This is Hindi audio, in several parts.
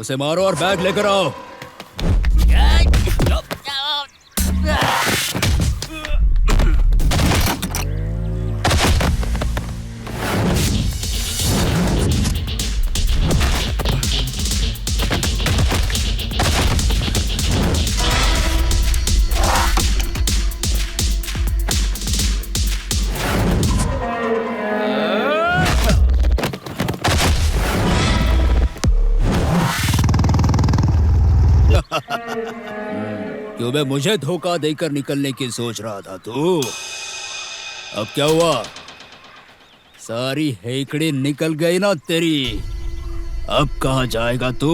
उसे मारो और बैग लेकर आओ। क्यों बे, मुझे धोखा देकर निकलने की सोच रहा था तू? अब क्या हुआ? सारी हेकड़ी निकल गई ना तेरी। अब कहाँ जाएगा तू?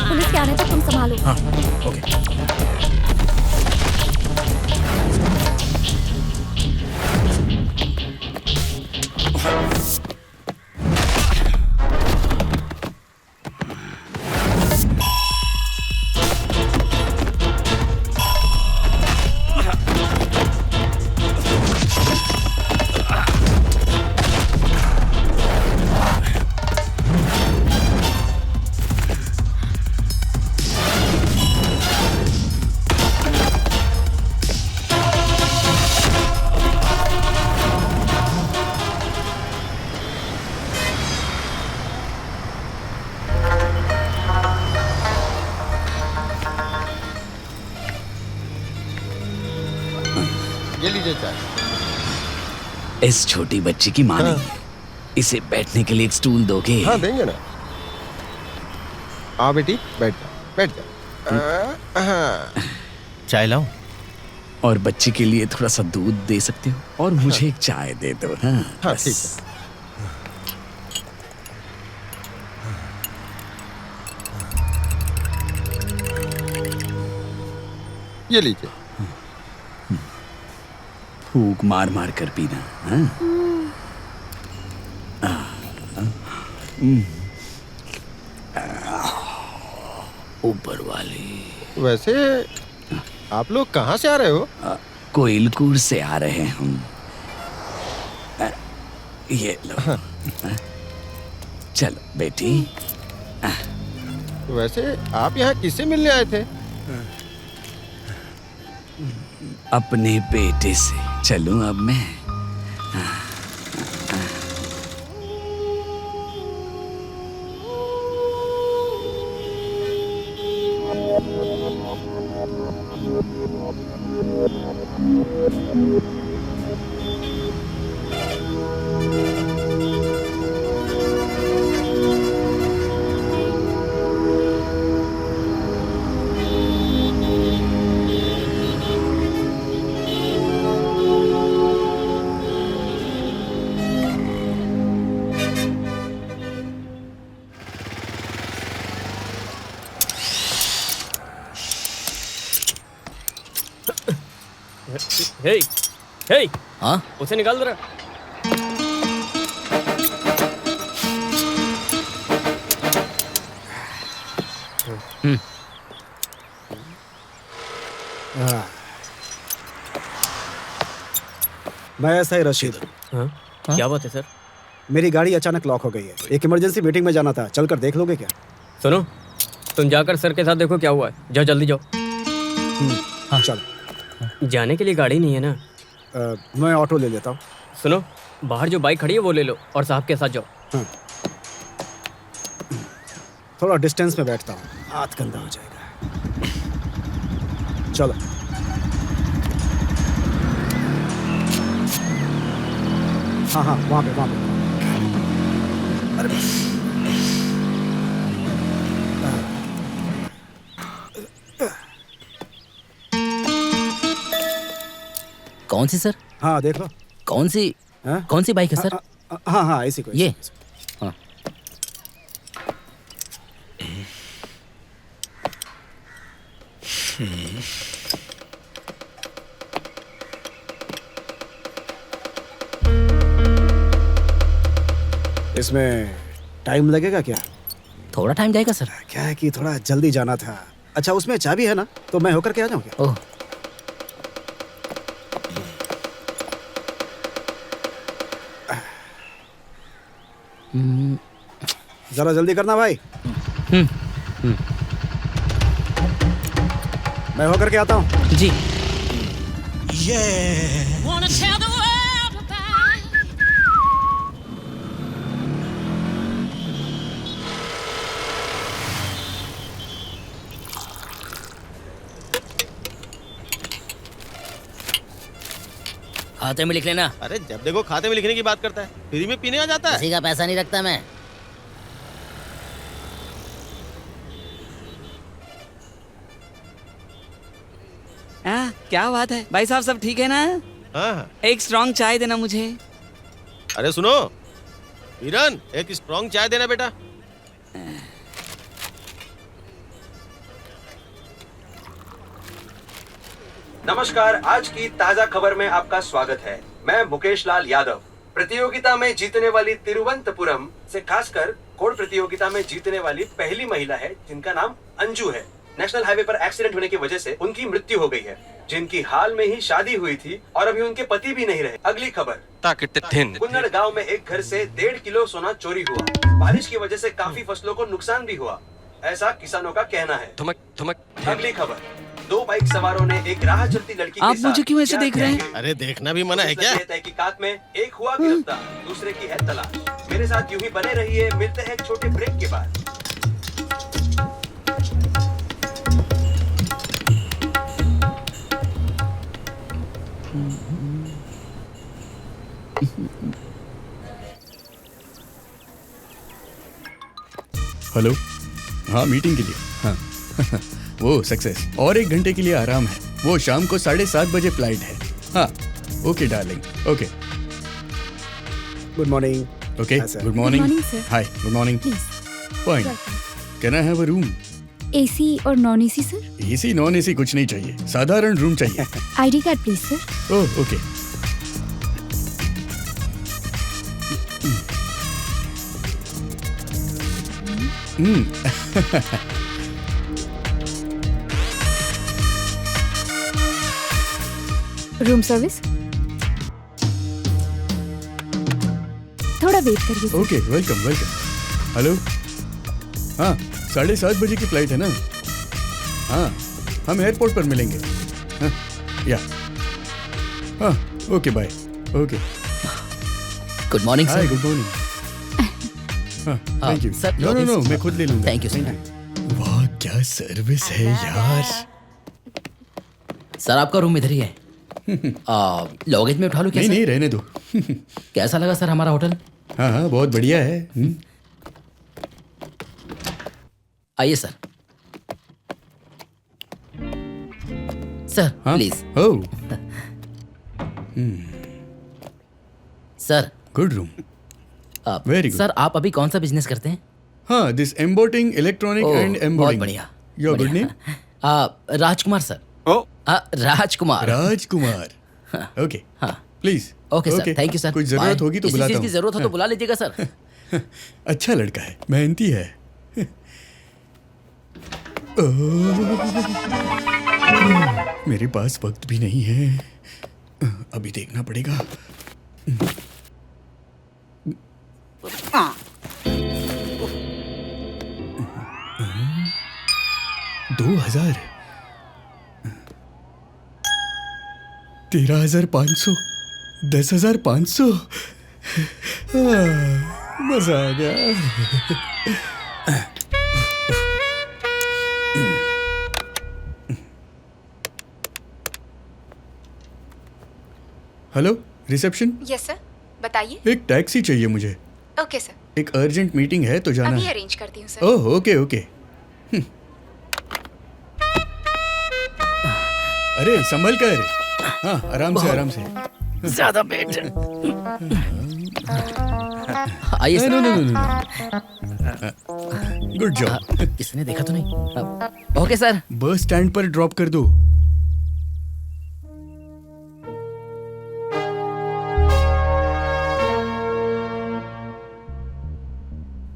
पुलिस के आने तक तुम संभालो। हाँ, ओके। ये लीजिए चाय। इस छोटी बच्ची की माँ नहीं है। इसे बैठने के लिए एक स्टूल दोगे? हाँ देंगे ना। आओ बेटी, बैठ जाओ, बैठ जाओ। हाँ। चाय लाऊं? और बच्ची के लिए थोड़ा सा दूध दे सकते हो? और मुझे एक चाय दे दो। हाँ, हाँ बस। ठीक है। ये लीजिए। फूक मार मार कर पीना। हाँ? ऊपर वाली। वैसे आप लोग कहाँ से आ रहे हो? कोइलकूर से आ रहे हैं हम। ये लो। हाँ? चलो बेटी। वैसे आप यहाँ किससे मिलने आए थे? अपने बेटे से। चलूं अब मैं? हे, हे, हाँ? उसे निकाल दे रहा। मैं ऐसा ही रशीद। हाँ? क्या बात है सर? मेरी गाड़ी अचानक लॉक हो गई है। एक इमरजेंसी मीटिंग में जाना था, चलकर देख लोगे क्या? सुनो, तुम जाकर सर के साथ देखो क्या हुआ है। जाओ जल्दी जाओ। हाँ चलो। जाने के लिए गाड़ी नहीं है ना? मैं ऑटो ले लेता हूँ। सुनो, बाहर जो बाइक खड़ी है वो ले लो और साहब के साथ जाओ। हाँ। थोड़ा डिस्टेंस में बैठता हूँ, हाथ गंदा हो जाएगा। चलो। हाँ हाँ, वहाँ पे। अरे बस। कौन सी सर? हाँ देख लो। कौन सी बाइक है सर? हाँ इसी को। ये? हाँ। इसमें टाइम लगेगा क्या? थोड़ा टाइम जाएगा सर। क्या है कि थोड़ा जल्दी जाना था। अच्छा, उसमें चाबी है ना? तो मैं होकर के आ जाऊँ क्या? ओह, जरा जल्दी करना भाई। मैं होकर के आता हूँ। जी। Wanna tell the world about खाते में लिख लेना। अरे जब देखो खाते में लिखने की बात करता है, फ्री में पीने आ जाता है। किसी का पैसा नहीं रखता मैं। क्या बात है भाई साहब, सब ठीक है ना? हाँ हाँ। एक स्ट्रॉन्ग चाय देना मुझे। अरे सुनो हिरन, एक स्ट्रॉन्ग चाय देना बेटा। नमस्कार, आज की ताजा खबर में आपका स्वागत है। मैं मुकेश लाल यादव। प्रतियोगिता में जीतने वाली तिरुवनंतपुरम से खासकर कोड प्रतियोगिता में जीतने वाली पहली महिला है जिनका नाम अंजू है। नेशनल हाईवे पर एक्सीडेंट होने की वजह से उनकी मृत्यु हो गई है, जिनकी हाल में ही शादी हुई थी और अभी उनके पति भी नहीं रहे। अगली खबर, कुन्नड़ गांव में एक घर से 1.5 किलो सोना चोरी हुआ। बारिश की वजह से काफी फसलों को नुकसान भी हुआ, ऐसा किसानों का कहना है। अगली खबर, 2 बाइक सवारों ने एक राह चलती लड़की के आप साथ मुझे क्यों ऐसे देख रहे हैं? क्या अरे देखना भी मना है क्या? तहकीकात में एक हुआ गिरफ्तार, दूसरे की है तलाश। मेरे साथ यूं ही बने रहिए, मिलते हैं एक छोटे ब्रेक के बाद। हेलो। हाँ, मीटिंग के लिए। हाँ वो सक्सेस। और 1 घंटे के लिए आराम है। वो शाम को 7:30 बजे फ्लाइट है। हाँ okay darling, okay good morning. Okay Hi, sir. Good morning. Good morning, sir. Hi, good morning. Fine. Can I have a room? AC और non AC sir? AC non AC कुछ नहीं चाहिए, साधारण रूम चाहिए। ID card please sir. Oh okay. Room service? थोड़ा वेट करिए sir. Okay, welcome welcome. Hello. हाँ 7:30 बजे की फ्लाइट है ना? हाँ हम एयरपोर्ट पर मिलेंगे। हाँ या हाँ okay bye. Okay good morning hi, sir. Good morning. हाँ thank you. Sir, no no no, मैं खुद ले लूंगा। Thank you sir. वाह क्या सर्विस है यार। सर आपका रूम इधर ही है। लगेज में उठा लूं क्या नहीं सर? नहीं, रहने दो। कैसा लगा सर हमारा होटल? हाँ हाँ बहुत बढ़िया है। आइए सर। सर हाँ please. Oh sir good room. Very good. Sir आप अभी कौन सा बिजनेस करते हैं? हाँ दिस एम्बोटिंग इलेक्ट्रॉनिक ओह, एंड बहुत एम्बोडिंग। बढ़िया। योर गुड बढ़िया। नेम? राजकुमार सर। ओ राजकुमार। राजकुमार। ओके हाँ। Please. Okay sir, thank you sir. कुछ जरूरत होगी तो किसी बुलाता चीज़ की हूँ। जरूरत हो तो बुला लीजिएगा सर। अच्छा लड़का है, मेहनती है। मेरे पास वक्त भी नहीं है, अभी देखना पड़ेगा। 2000, 13,500, 10,500। मजा आ गया। Hello reception. यस सर, बताइए। एक टैक्सी चाहिए मुझे। ओके सर, एक अर्जेंट मीटिंग है तो जाना अभी है। अरेंज करती हूँ सर। Oh okay okay. अरे संभल कर। हाँ आराम से आराम से। ज्यादा पेट। आइए no sir. No no no. Good job. किसने देखा तो नहीं? Okay sir. बस स्टैंड पर ड्रॉप कर दो।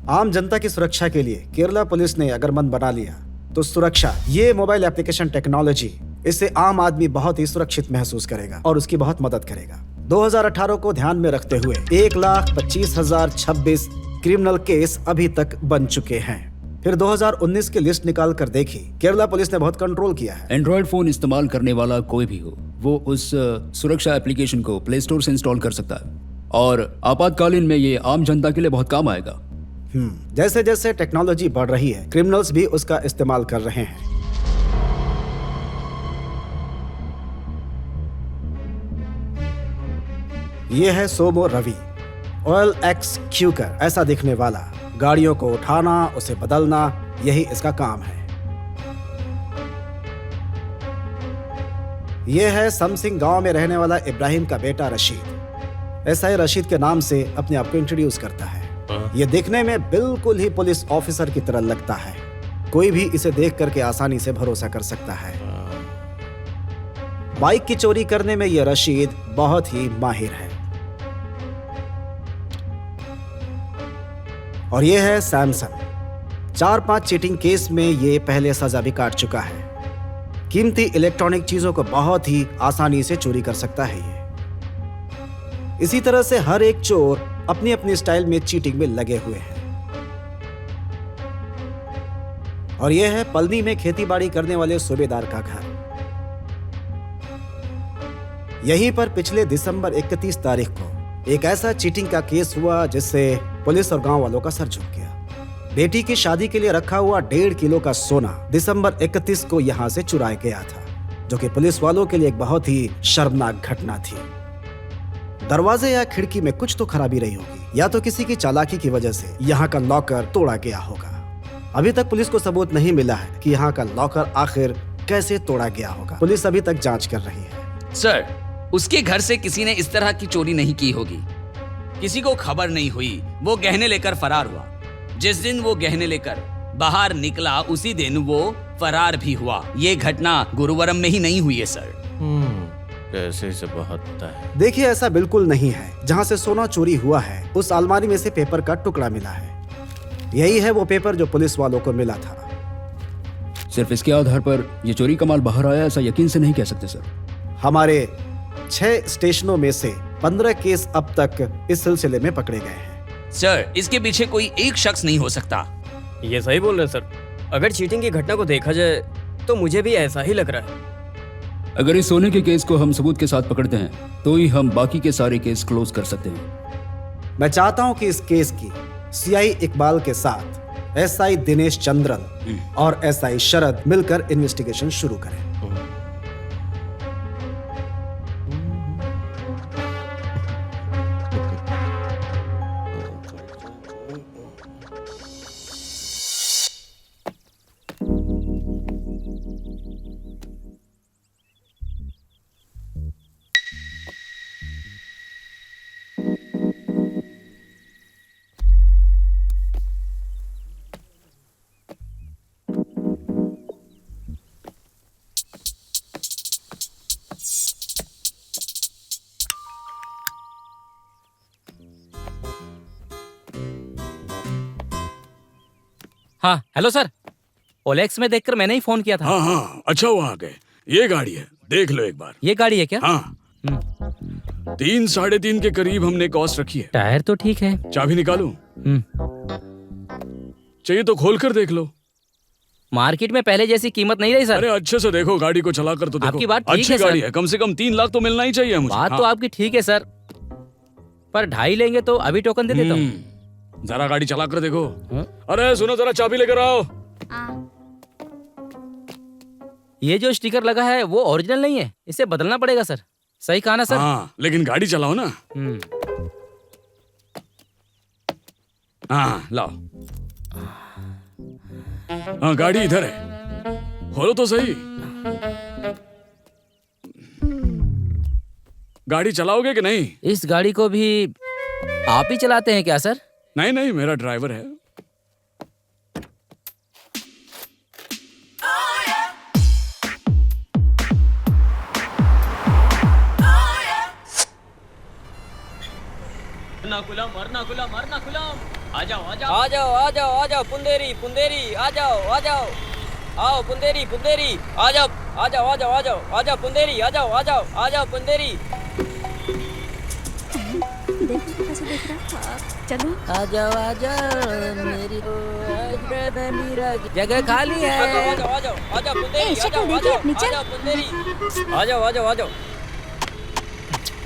आम जनता की सुरक्षा के लिए केरला पुलिस ने अगर मन बना लिया तो सुरक्षा, ये मोबाइल एप्लीकेशन टेक्नोलॉजी, इससे आम आदमी बहुत ही सुरक्षित महसूस करेगा और उसकी बहुत मदद करेगा। 2018 को ध्यान में रखते हुए 1,25,026 क्रिमिनल केस अभी तक बन चुके हैं। फिर 2019 की लिस्ट निकाल कर देखी, केरला पुलिस ने बहुत कंट्रोल किया है। एंड्रॉयड फोन इस्तेमाल करने वाला कोई भी हो, वो उस सुरक्षा एप्लीकेशन को प्ले स्टोर से इंस्टॉल कर सकता है और आपातकालीन में ये आम जनता के लिए बहुत काम आएगा। जैसे जैसे टेक्नोलॉजी बढ़ रही है, क्रिमिनल्स भी उसका इस्तेमाल कर रहे हैं। ये है सोमो रवि, OLX क्यूकर, ऐसा दिखने वाला। गाड़ियों को उठाना, उसे बदलना, यही इसका काम है। यह है समसिंग गांव में रहने वाला इब्राहिम का बेटा रशीद। SI रशीद के नाम से अपने आप को इंट्रोड्यूस करता है। ये दिखने में बिल्कुल ही पुलिस ऑफिसर की तरह लगता है। कोई भी इसे देख करके आसानी से भरोसा कर सकता है। बाइक की चोरी करने में यह रशीद बहुत ही माहिर है। और यह है सैमसन। 4-5 चीटिंग केस में ये पहले सजा भी काट चुका है। कीमती इलेक्ट्रॉनिक चीजों को बहुत ही आसानी से चोरी कर सकता है ये। इसी तरह से हर एक चोर अपनी अपनी स्टाइल में चीटिंग में लगे हुए हैं। और यह है पलनी में खेतीबाड़ी करने वाले सूबेदार का घर। यहीं पर पिछले दिसंबर 31 तारीख को एक ऐसा चीटिंग का केस हुआ जिससे पुलिस और गांव वालों का सर झुक गया। बेटी की शादी के लिए रखा हुआ 1.5 किलो का सोना दिसंबर 31 को यहां से चुराया गया था, जो कि पुलिस वालों के लिए एक बहुत ही शर्मनाक घटना थी। दरवाजे या खिड़की में कुछ तो खराबी रही होगी, या तो किसी की चालाकी की वजह से यहाँ का लॉकर तोड़ा गया होगा। अभी तक पुलिस को सबूत नहीं मिला है कि यहाँ का लॉकर आखिर कैसे तोड़ा गया होगा। पुलिस अभी तक जांच कर रही है। सर, उसके घर से किसी ने इस तरह की चोरी नहीं की होगी। किसी को खबर नहीं हुई, वो गहने लेकर फरार हुआ। जिस दिन वो गहने लेकर बाहर निकला उसी दिन वो फरार भी हुआ। ये घटना गुरुवारम में ही नहीं हुई है सर। कैसे से बहुत होता है। देखिए, ऐसा बिल्कुल नहीं है। जहाँ से सोना चोरी हुआ है उस अलमारी में से पेपर का टुकड़ा मिला है। यही है वो पेपर जो पुलिस वालों को मिला था। सिर्फ इसके आधार पर ये चोरी का माल बाहर आया ऐसा यकीन से नहीं कह सकते सर। हमारे 6 स्टेशनों में से 15 केस अब तक इस सिलसिले में पकड़े गए हैं। सर, इसके पीछे कोई एक शख्स नहीं हो सकता। ये सही बोल रहे हैं सर। अगर चीटिंग की घटना को देखा जाए तो मुझे भी ऐसा ही लग रहा है। अगर इस सोने के केस को हम सबूत के साथ पकड़ते हैं तो ही हम बाकी के सारे केस क्लोज कर सकते हैं। मैं चाहता हूं कि इस केस की CI इकबाल के साथ SI दिनेश चंद्रन और SI शरद मिलकर इन्वेस्टिगेशन शुरू करें। हाँ, हेलो सर। OLX में देखकर मैंने ही फोन किया था। हाँ हाँ, अच्छा हुआ आ गए। ये गाड़ी है, देख लो एक बार। ये गाड़ी है क्या? हाँ। 3-3.5 के करीब हमने कॉस्ट रखी है। टायर तो ठीक है। चाबी निकालूं? चाहिए तो खोल कर देख लो। मार्केट में पहले जैसी कीमत नहीं रही सर। अरे अच्छे से देखो, गाड़ी को चला कर तो देखो। आपकी बात ठीक अच्छी है गाड़ी सर। है, कम से कम 3 लाख तो मिलना ही चाहिए मुझे। बात तो आपकी ठीक है सर, पर 2.5 लेंगे तो अभी टोकन दे देता हूँ। जरा गाड़ी चला कर देखो। अरे सुनो, जरा चाबी लेकर आओ। ये जो स्टिकर लगा है वो ओरिजिनल नहीं है, इसे बदलना पड़ेगा सर। सही कहा ना सर? हाँ, लेकिन गाड़ी चलाओ ना। हाँ लाओ। हाँ, गाड़ी इधर है, खोलो तो सही। गाड़ी चलाओगे कि नहीं? इस गाड़ी को भी आप ही चलाते हैं क्या सर? नहीं नहीं, मेरा ड्राइवर है। एर्नाकुलम एर्नाकुलम एर्नाकुलम। आ जाओ आ जाओ आ जाओ आ जाओ आ जाओ पुंदेरी पुंदेरी आ जाओ आओ पुंदेरी पुंदेरी आ जाओ आ जाओ आ जाओ आ जाओ आ जाओ पुंदेरी आ जाओ पुंदेरी। देखो कैसे देख रहा है। चलो आ जाओ मेरी मेरा जगह खाली है। आ जाओ पुंदेरी आ शक्ल देखिए अपनी, चल। पुंदेरी आ जाओ।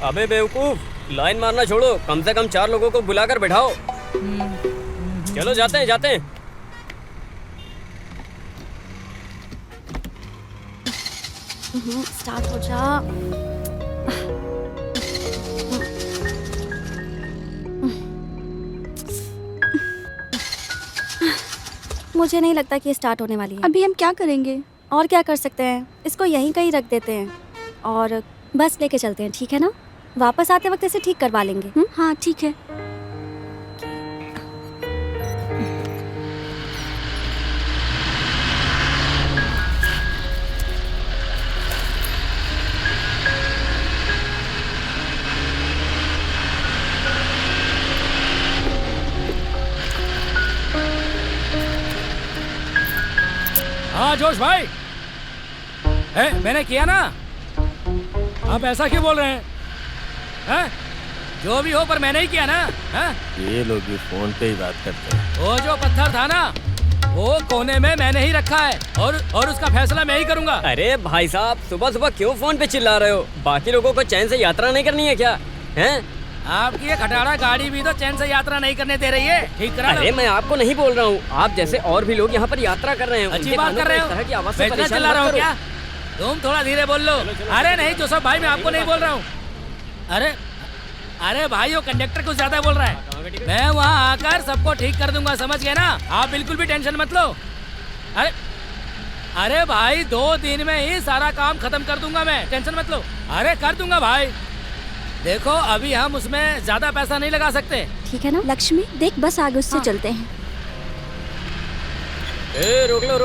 अबे बेवकूफ, लाइन मारना छोड़ो, कम से कम 4 लोगों को बुलाकर बैठाओ। चलो जाते हैं। स्टार्ट हो जा। मुझे नहीं लगता कि ये स्टार्ट होने वाली है। अभी हम क्या करेंगे? और क्या कर सकते हैं, इसको यहीं कहीं रख देते हैं और बस लेके चलते हैं, ठीक है ना? वापस आते वक्त इसे ठीक करवा लेंगे। हाँ ठीक है। हाँ जोश भाई, मैंने किया ना। आप ऐसा क्यों बोल रहे हैं? जो भी हो, पर मैंने ही किया ना। ये लोग भी फोन पे ही बात करते हैं। वो जो पत्थर था ना, वो कोने में मैंने ही रखा है और उसका फैसला मैं ही करूंगा। अरे भाई साहब, सुबह क्यों फोन पे चिल्ला रहे हो? बाकी लोगों को चैन से यात्रा नहीं करनी है क्या? हैं? आपकी ये खटारा गाड़ी भी तो चैन से यात्रा नहीं करने दे रही है, ठीक करा लो। अरे मैं आपको नहीं बोल रहा हूँ, आप जैसे और भी लोग यहाँ पर यात्रा कर रहे हैं। अच्छी बात कर रहे हो। तरह की आवाज से मैं इतना परेशान चिल्ला रहा मत हूँ करो। क्या? तुम थोड़ा धीरे बोल लो। अरे नहीं जोसफ भाई, मैं आपको नहीं बोल रहा हूँ। अरे भाई, वो कंडक्टर कुछ ज्यादा बोल रहा है। मैं वहाँ आकर सबको ठीक कर दूंगा, समझ गए ना? आप बिल्कुल भी टेंशन मत लो। अरे भाई, 2 दिन में ही सारा काम खत्म कर दूंगा मैं, टेंशन मत लो। अरे कर दूंगा भाई। देखो, अभी हम उसमें ज्यादा पैसा नहीं लगा सकते। ठीक है ना लक्ष्मी, देख बस आगे उससे चलते हैं। रोक लो।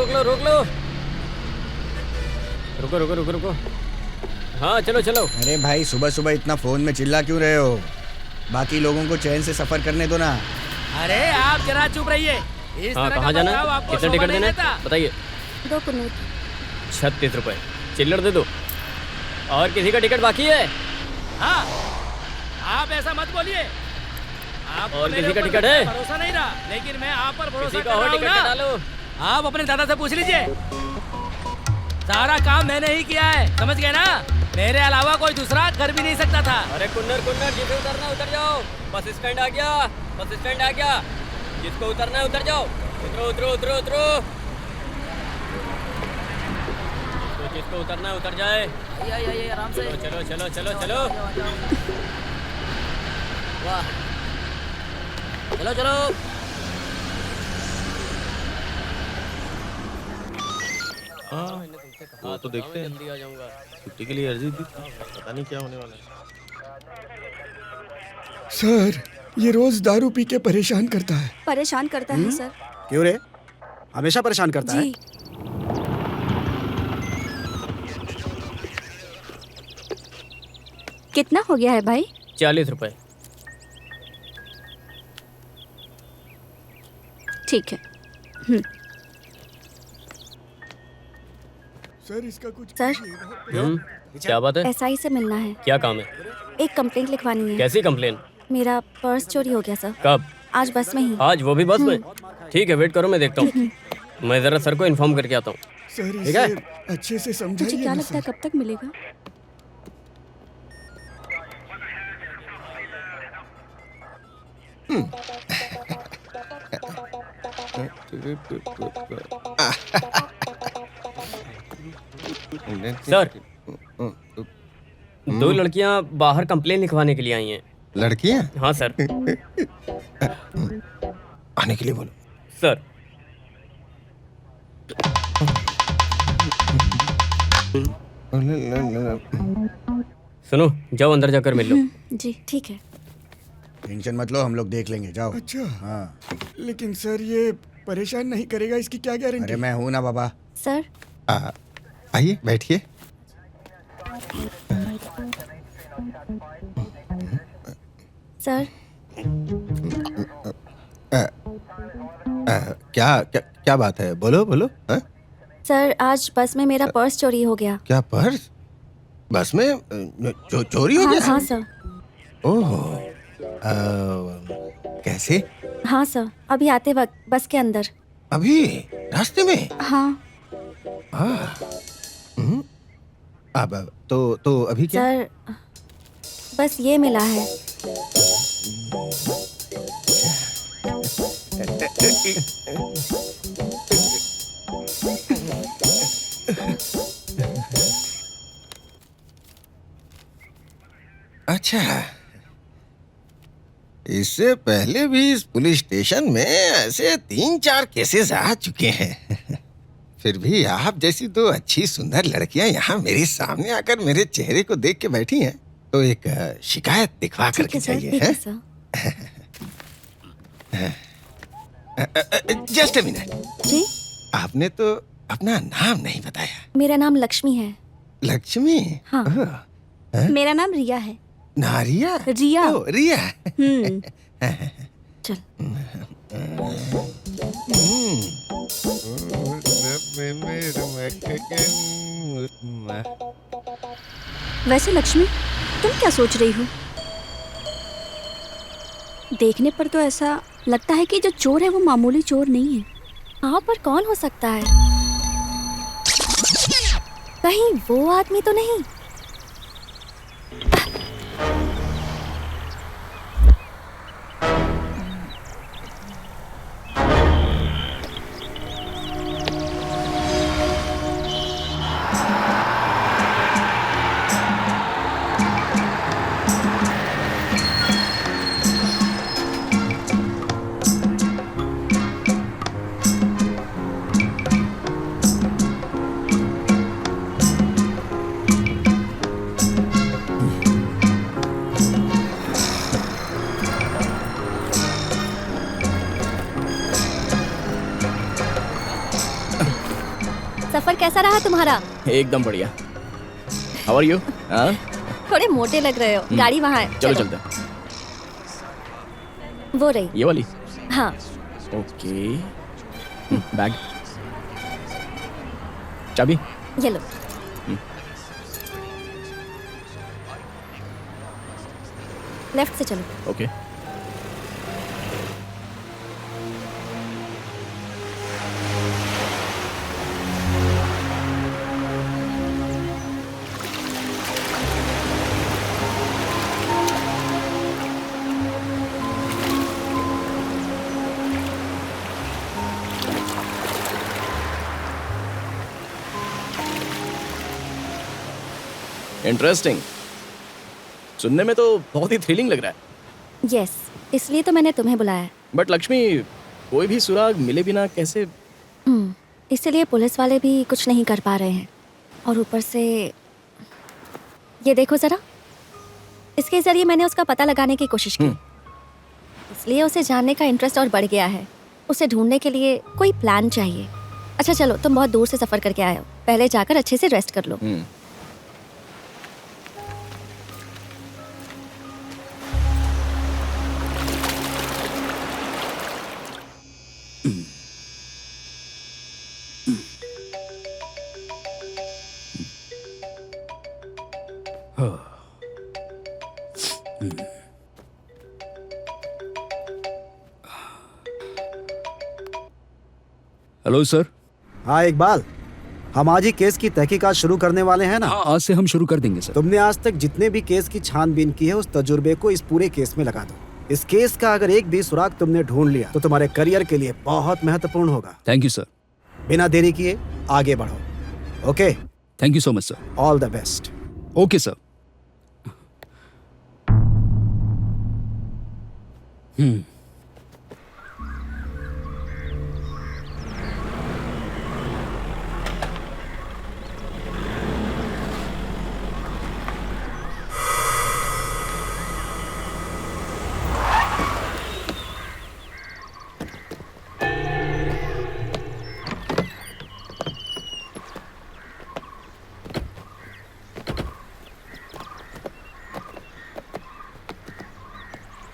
रुको। हाँ चलो। अरे भाई, सुबह सुबह इतना फोन में चिल्ला क्यों रहे हो? बाकी लोगों को चैन से सफर करने दो ना। अरे आप जरा चुप रहिए। इस हाँ, तरह कहाँ का जाना बर्ताव है? आपको कितना शोभा टिकट नहीं देना देता। है बताइए। 2 कुनूत। 36 रुपए चिल्लर दे दो। और किसी का टिकट बाकी है? हाँ, आप ऐसा मत बोलिए। आपको और मेरे किसी का ऊपर टिकट है? भरोसा नहीं रहा, लेकिन मैं आप पर भरोसा किसी कर का और रहा हूँ टिकट ना। डालो। आप अपने दादा से पूछ लीजिए। सारा काम मैंने ही किया है, समझ गए ना? मेरे अलावा कोई दूसरा कर भी नहीं सकता था। अरे कुन्नर जिसे उतरना उतर जाओ। बस स्टैंड आ गया। जिसको उतरना है उतर जाओ। उतरो। जिसको उतरना है उतर जाए। आइए आराम से। चलो। वाह, चलो। वो तो देखते हैं। जल्दी आ जाऊंगा। छुट्टी के लिए अर्जी दी, पता नहीं क्या होने वाला है। सर, ये रोज दारू पी के परेशान करता है। परेशान करता है सर। क्यों रे? हमेशा परेशान करता है। जी। कितना हो गया है भाई? 40 रुपए। ठीक है। सर, इसका कुछ सर, क्या बात है? एसआई से मिलना है। क्या काम है? एक कंप्लेंट लिखवानी है। कैसी कंप्लेन? मेरा पर्स चोरी हो गया सर। कब? आज बस में ही। आज वो भी बस में? ठीक है, वेट करो, मैं देखता हूँ। मैं जरा सर को इन्फॉर्म करके आता हूँ। सर, ठीक है? इसे अच्छे से मुझे समझाइए क्या ना, लगता है सर। कब तक मिलेगा? सर, 2 लड़कियां बाहर कंप्लेन लिखवाने के लिए आई हैं। लड़कियां? हाँ सर। आने के लिए बोलो। सर, सुनो, जाओ अंदर जाकर मिल लो। जी ठीक है। टेंशन मत लो, हम लोग देख लेंगे, जाओ। अच्छा। हाँ, लेकिन सर ये परेशान नहीं करेगा, इसकी क्या गारंटी? अरे मैं हूँ ना बाबा। सर, आइए बैठिए। सर क्या क्या क्या बात है? बोलो बोलो। हाँ? सर आज बस में मेरा पर्स चोरी हो गया। क्या पर्स? बस में चोरी हो गया? हाँ सर। ओह, कैसे? हाँ सर, अभी आते वक्त बस के अंदर। अभी रास्ते में? हाँ अब तो अभी क्या? सर बस ये मिला है। अच्छा, इससे पहले भी इस पुलिस स्टेशन में ऐसे 3-4 केसेस आ चुके हैं। फिर भी आप जैसी दो अच्छी सुंदर लड़कियां यहाँ मेरे सामने आकर मेरे चेहरे को देख के बैठी हैं, तो एक शिकायत दिखवा करके चाहिए है? जस्ट अ मिनट जी, आपने तो अपना नाम नहीं बताया। मेरा नाम लक्ष्मी है। लक्ष्मी? हाँ। मेरा नाम रिया है। नारिया? रिया। ओ, रिया। चल। वैसे लक्ष्मी, तुम क्या सोच रही हो? देखने पर तो ऐसा लगता है कि जो चोर है वो मामूली चोर नहीं है। हाँ, पर कौन हो सकता है? कहीं वो आदमी तो नहीं? सफर कैसा रहा तुम्हारा? एकदम बढ़िया। How are you? थोड़े मोटे लग रहे हो। गाड़ी वहाँ है। चलो चलते। वो रही। ये वाली? हाँ। ओके। बैग, चाबी? ये लो। लेफ्ट से चलो। ओके। इंटरेस्टिंग। सुनने में तो बहुत ही थ्रिलिंग लग रहा है। यस, इसलिए तो मैंने तुम्हें बुलाया। बट लक्ष्मी, कोई भी सुराग मिले बिना कैसे? इसलिए पुलिस वाले भी कुछ नहीं कर पा रहे हैं। और ऊपर से ये देखो जरा, इसके जरिए मैंने उसका पता लगाने की कोशिश की। इसलिए उसे जानने का इंटरेस्ट और बढ़ गया है। उसे ढूंढने के लिए कोई प्लान चाहिए। अच्छा चलो, तुम बहुत दूर से सफर करके आए हो, पहले जाकर अच्छे से रेस्ट कर लो। Hello sir. हाँ इकबाल, हम आज ही केस की तहकीकात शुरू करने वाले हैं ना? हाँ, आज से हम शुरू कर देंगे सर। तुमने आज तक जितने भी केस की छानबीन की है उस तजुर्बे को इस पूरे केस में लगा दो। इस केस का अगर एक भी सुराग तुमने ढूंढ लिया तो तुम्हारे करियर के लिए बहुत महत्वपूर्ण होगा। Thank you sir. बिना देरी किए आगे बढ़ो। Okay? Thank you so much sir. All the best. Okay sir.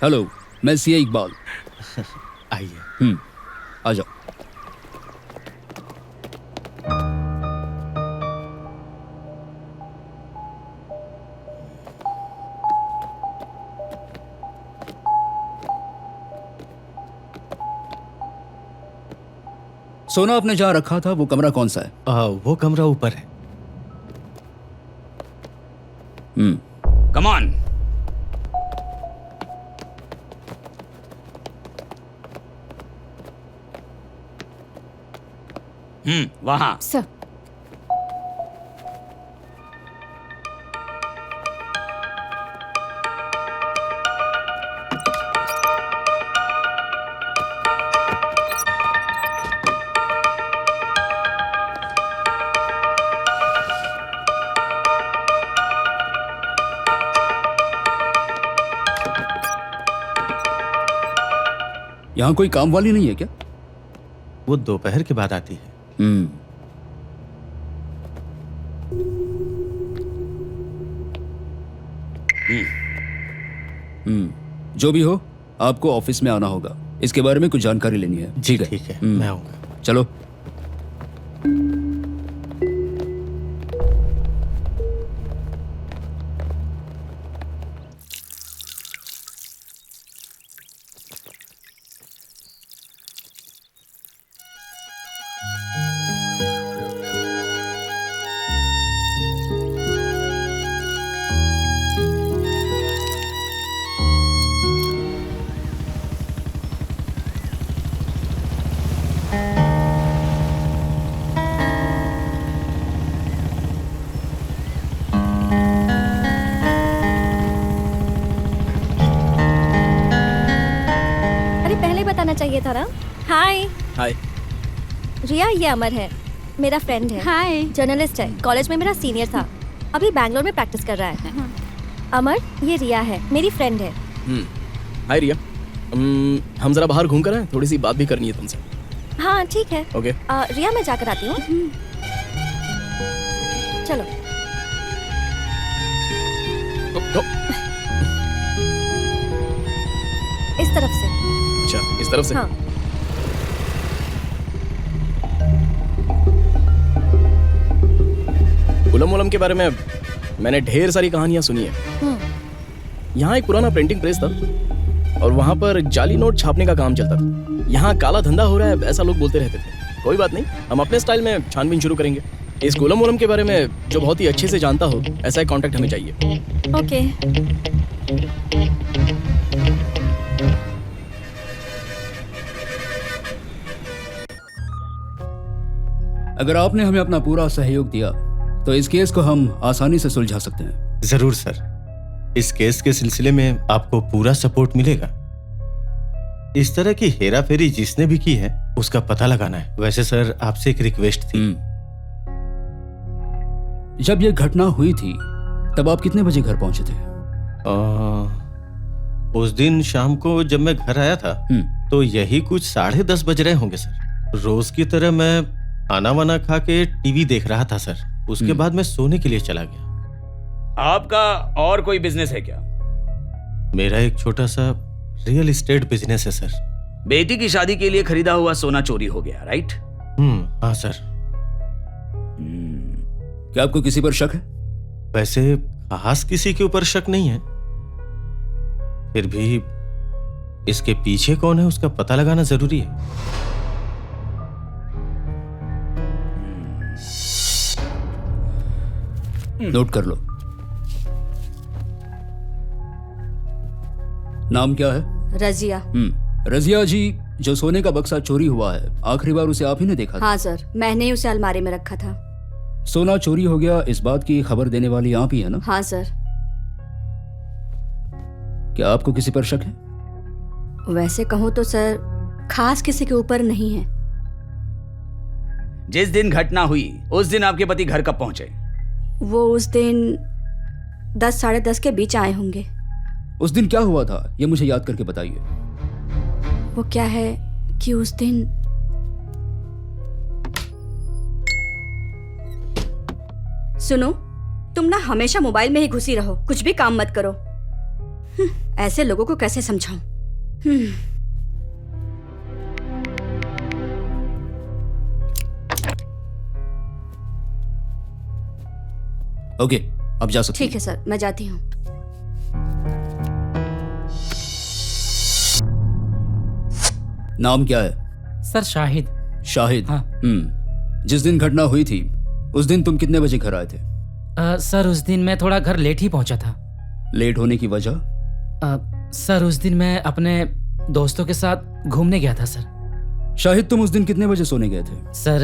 Hello. मैं सीए इकबाल। आइए। आ जाओ। सोना आपने जहाँ रखा था वो कमरा कौन सा है? वो कमरा ऊपर है। Come on. वहां। सर। यहाँ कोई काम वाली नहीं है क्या? वो दोपहर के बाद आती है। जो भी हो, आपको ऑफिस में आना होगा। इसके बारे में कुछ जानकारी लेनी है। जी ठीक है, मैं आऊंगा। चलो। चाहिए था ना। हाय। हाय। रिया, ये अमर है, मेरा फ्रेंड है। हाय। जर्नलिस्ट है, कॉलेज में मेरा सीनियर था, अभी बैंगलोर में प्रैक्टिस कर रहा है। अमर, ये रिया है, मेरी फ्रेंड है। हाय रिया, हम जरा बाहर घूम कर आए, थोड़ी सी बात भी करनी है तुमसे। हाँ ठीक है। ओके। रिया, मैं जाकर आती हूँ। चलो। इस तरफ से। अच्छा, इस तरफ से। हाँ। उलम के बारे में मैंने ढेर सारी कहानियां सुनी है। यहाँ एक पुराना प्रिंटिंग प्रेस था और वहाँ पर जाली नोट छापने का काम चलता था। यहाँ काला धंधा हो रहा है, ऐसा लोग बोलते रहते थे। कोई बात नहीं, हम अपने स्टाइल में छानबीन शुरू करेंगे। इस उलम के बारे में जो बहुत ही अच्छे से जानता हो, ऐसा एक कांटेक्ट हमें चाहिए। ओके। अगर आपने हमें अपना पूरा सहयोग दिया तो इस केस को हम आसानी से सुलझा सकते हैं। जरूर सर, इस केस के सिलसिले में आपको पूरा सपोर्ट मिलेगा। इस तरह की हेरा फेरी जिसने भी की है उसका पता लगाना है। वैसे सर, आपसे एक रिक्वेस्ट थी। जब ये घटना हुई थी तब आप कितने बजे घर पहुंचे थे? उस दिन शाम को जब मैं घर आया था तो यही कुछ 10:30 बज रहे होंगे सर। रोज की तरह मैं खाना वाना खा के टीवी देख रहा था सर। उसके बाद मैं सोने के लिए चला गया। आपका और कोई बिजनेस है क्या? मेरा एक छोटा सा रियल एस्टेट बिजनेस है सर। बेटी की शादी के लिए खरीदा हुआ सोना चोरी हो गया, राइट? हाँ सर। क्या आपको किसी पर शक है? वैसे खास किसी के ऊपर शक नहीं है, फिर भी इसके पीछे कौन है उसका पता लगाना जरूरी है। नोट कर लो। नाम क्या है? रजिया। रजिया जी, जो सोने का बक्सा चोरी हुआ है, आखिरी बार उसे आप ही ने देखा था? हाँ सर, मैंने ही उसे अलमारी में रखा था। सोना चोरी हो गया इस बात की खबर देने वाली आप ही है ना? हाँ सर। क्या आपको किसी पर शक है? वैसे कहूँ तो सर, खास किसी के ऊपर नहीं है। जिस दिन घटना हुई उस दिन आपके पति घर कब पहुंचे? वो उस दिन 10 साढ़े 10 के बीच आए होंगे। उस दिन क्या हुआ था ये मुझे याद करके बताइए। वो क्या है कि उस दिन सुनो, तुम ना हमेशा मोबाइल में ही घुसी रहो, कुछ भी काम मत करो। ऐसे लोगों को कैसे समझाऊं? ओके, अब जा सकते ठीक है सर, मैं जाती हूँ। नाम क्या है? सर शाहिद। शाहिद। हाँ। जिस दिन घटना हुई थी उस दिन तुम कितने बजे घर आए थे? सर उस दिन मैं थोड़ा घर लेट ही पहुंचा था। लेट होने की वजह? सर उस दिन मैं अपने दोस्तों के साथ घूमने गया था सर। शाहिद तुम उस दिन कितने बजे सोने गए थे? सर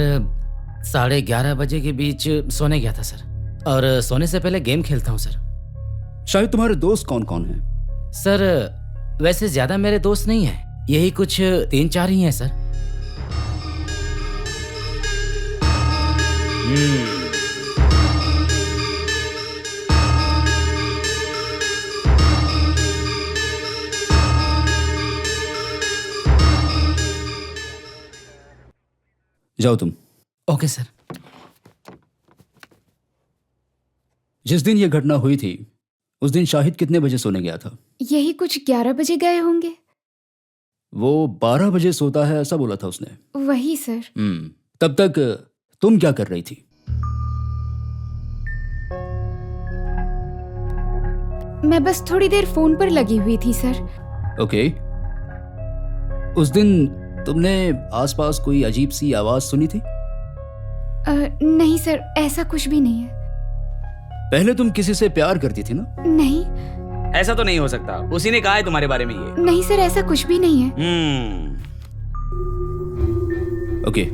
11:30 बजे के बीच सोने गया था सर, और सोने से पहले गेम खेलता हूँ सर। शाहिद तुम्हारे दोस्त कौन कौन हैं? सर वैसे ज्यादा मेरे दोस्त नहीं हैं, यही कुछ 3-4 ही हैं सर। जाओ तुम। Okay sir. जिस दिन ये घटना हुई थी उस दिन शाहिद कितने बजे सोने गया था? यही कुछ 11 बजे गए होंगे। वो 12 बजे सोता है ऐसा बोला था उसने। वही सर। तब तक तुम क्या कर रही थी? मैं बस थोड़ी देर फोन पर लगी हुई थी सर। ओके। उस दिन तुमने आसपास कोई अजीब सी आवाज सुनी थी? नहीं सर, ऐसा कुछ भी नहीं है। पहले तुम किसी से प्यार करती थी ना? नहीं। ऐसा तो नहीं हो सकता, उसी ने कहा है तुम्हारे बारे में ये। नहीं सर, ऐसा कुछ भी नहीं है। ओके।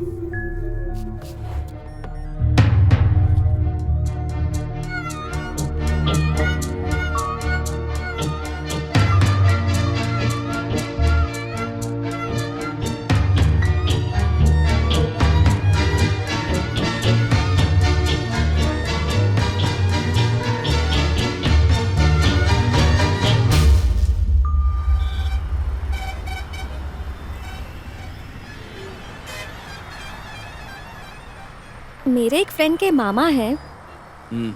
मेरे एक फ्रेंड के मामा हैं,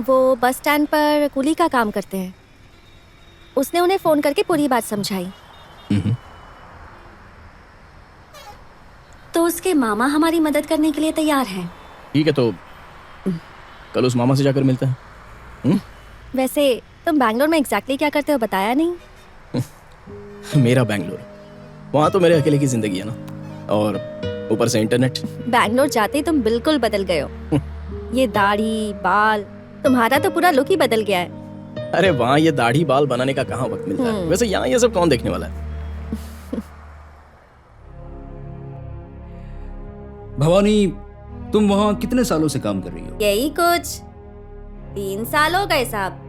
वो बस स्टैंड पर कुली का काम करते हैं। उसने उन्हें फोन करके पूरी बात समझाई। तो उसके मामा हमारी मदद करने के लिए तैयार हैं। ठीक है, तो कल उस मामा से जाकर मिलते हैं। वैसे तुम बैंगलोर में एग्जैक्टली क्या करते हो बताया नहीं। मेरा बैंगलोर, वहाँ तो मेरे अकेले की जिंदगी है ना, और ऊपर से इंटरनेट। बैंगलोर जाते ही तुम बिल्कुल बदल गए हो। ये दाढ़ी बाल, तुम्हारा तो पूरा लुक ही बदल गया है। अरे वहाँ ये दाढ़ी बाल बनाने का कहाँ वक्त मिलता है। वैसे यहाँ ये सब कौन देखने वाला है। भवानी, तुम वहाँ कितने सालों से काम कर रही हो? यही कुछ 3 साल हो गए साहब।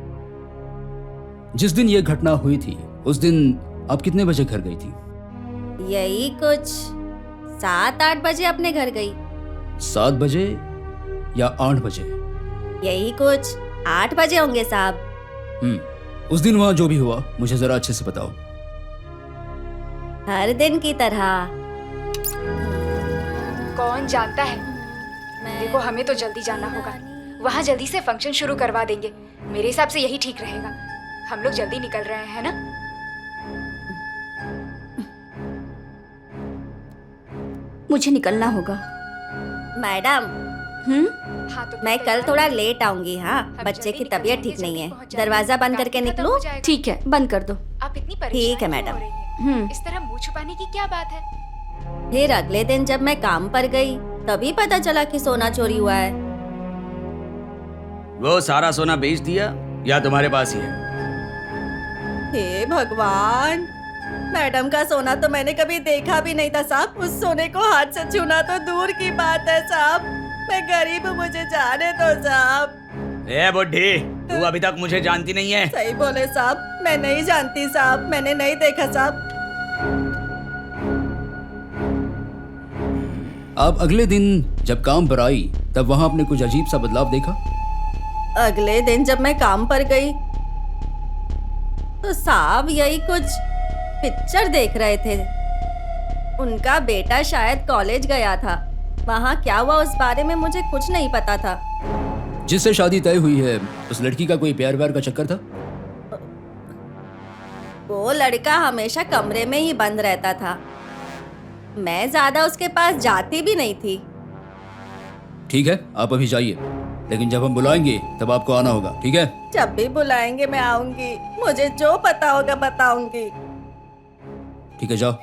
जिस दिन ये घटना हुई थी उस दिन आप कितने बजे घर गई थी? यही कुछ 7-8 बजे अपने घर गई। 7 बजे या 8 बजे? यही कुछ 8 बजे होंगे साहब। उस दिन वहाँ जो भी हुआ मुझे जरा अच्छे से बताओ। हर दिन की तरह। कौन जानता है। देखो, हमें तो जल्दी जाना होगा। वहाँ जल्दी से फंक्शन शुरू करवा देंगे। मेरे हिसाब से यही ठीक रहेगा। हम लोग जल्दी निकल रहे हैं ना। मुझे निकलना होगा। मैडम, हाँ, तो मैं कल थोड़ा लेट आऊंगी। हाँ, बच्चे की तबीयत ठीक नहीं है। दरवाजा बंद करके निकलूं? ठीक है, बंद कर दो। आप इतनी परेशान ठीक है मैडम। इस तरह मुंह छुपाने की क्या बात है। फिर अगले दिन जब मैं काम पर गई तभी पता चला कि सोना चोरी हुआ है। वो सारा सोना बेच दिया या तुम्हारे पास ही है? हे भगवान, मैडम का सोना तो मैंने कभी देखा भी नहीं था साहब। उस सोने को हाथ से छूना तो दूर की बात है साहब। मैं गरीब हूँ, मुझे जाने दो साहब। ए बुड्ढी, तू अभी तक मुझे जानती नहीं है। सही बोले साहब, मैं नहीं जानती साहब, मैंने नहीं देखा साहब। आप अगले दिन जब काम पर आई तब वहाँ आपने कुछ अजीब सा बदलाव देखा? अगले दिन जब मैं काम पर गई तो साहब यही कुछ पिक्चर देख रहे थे। उनका बेटा शायद कॉलेज गया था। वहाँ क्या हुआ उस बारे में मुझे कुछ नहीं पता था। जिससे शादी तय हुई है उस लड़की का कोई प्यार व्यार का चक्कर था? वो लड़का हमेशा कमरे में ही बंद रहता था। मैं ज्यादा उसके पास जाती भी नहीं थी। ठीक है, आप अभी जाइए, लेकिन जब हम बुलाएंगे तब आपको आना होगा, ठीक है? जब भी बुलाएंगे मैं आऊंगी, मुझे जो पता होगा बताऊंगी। ठीक है, जाओ।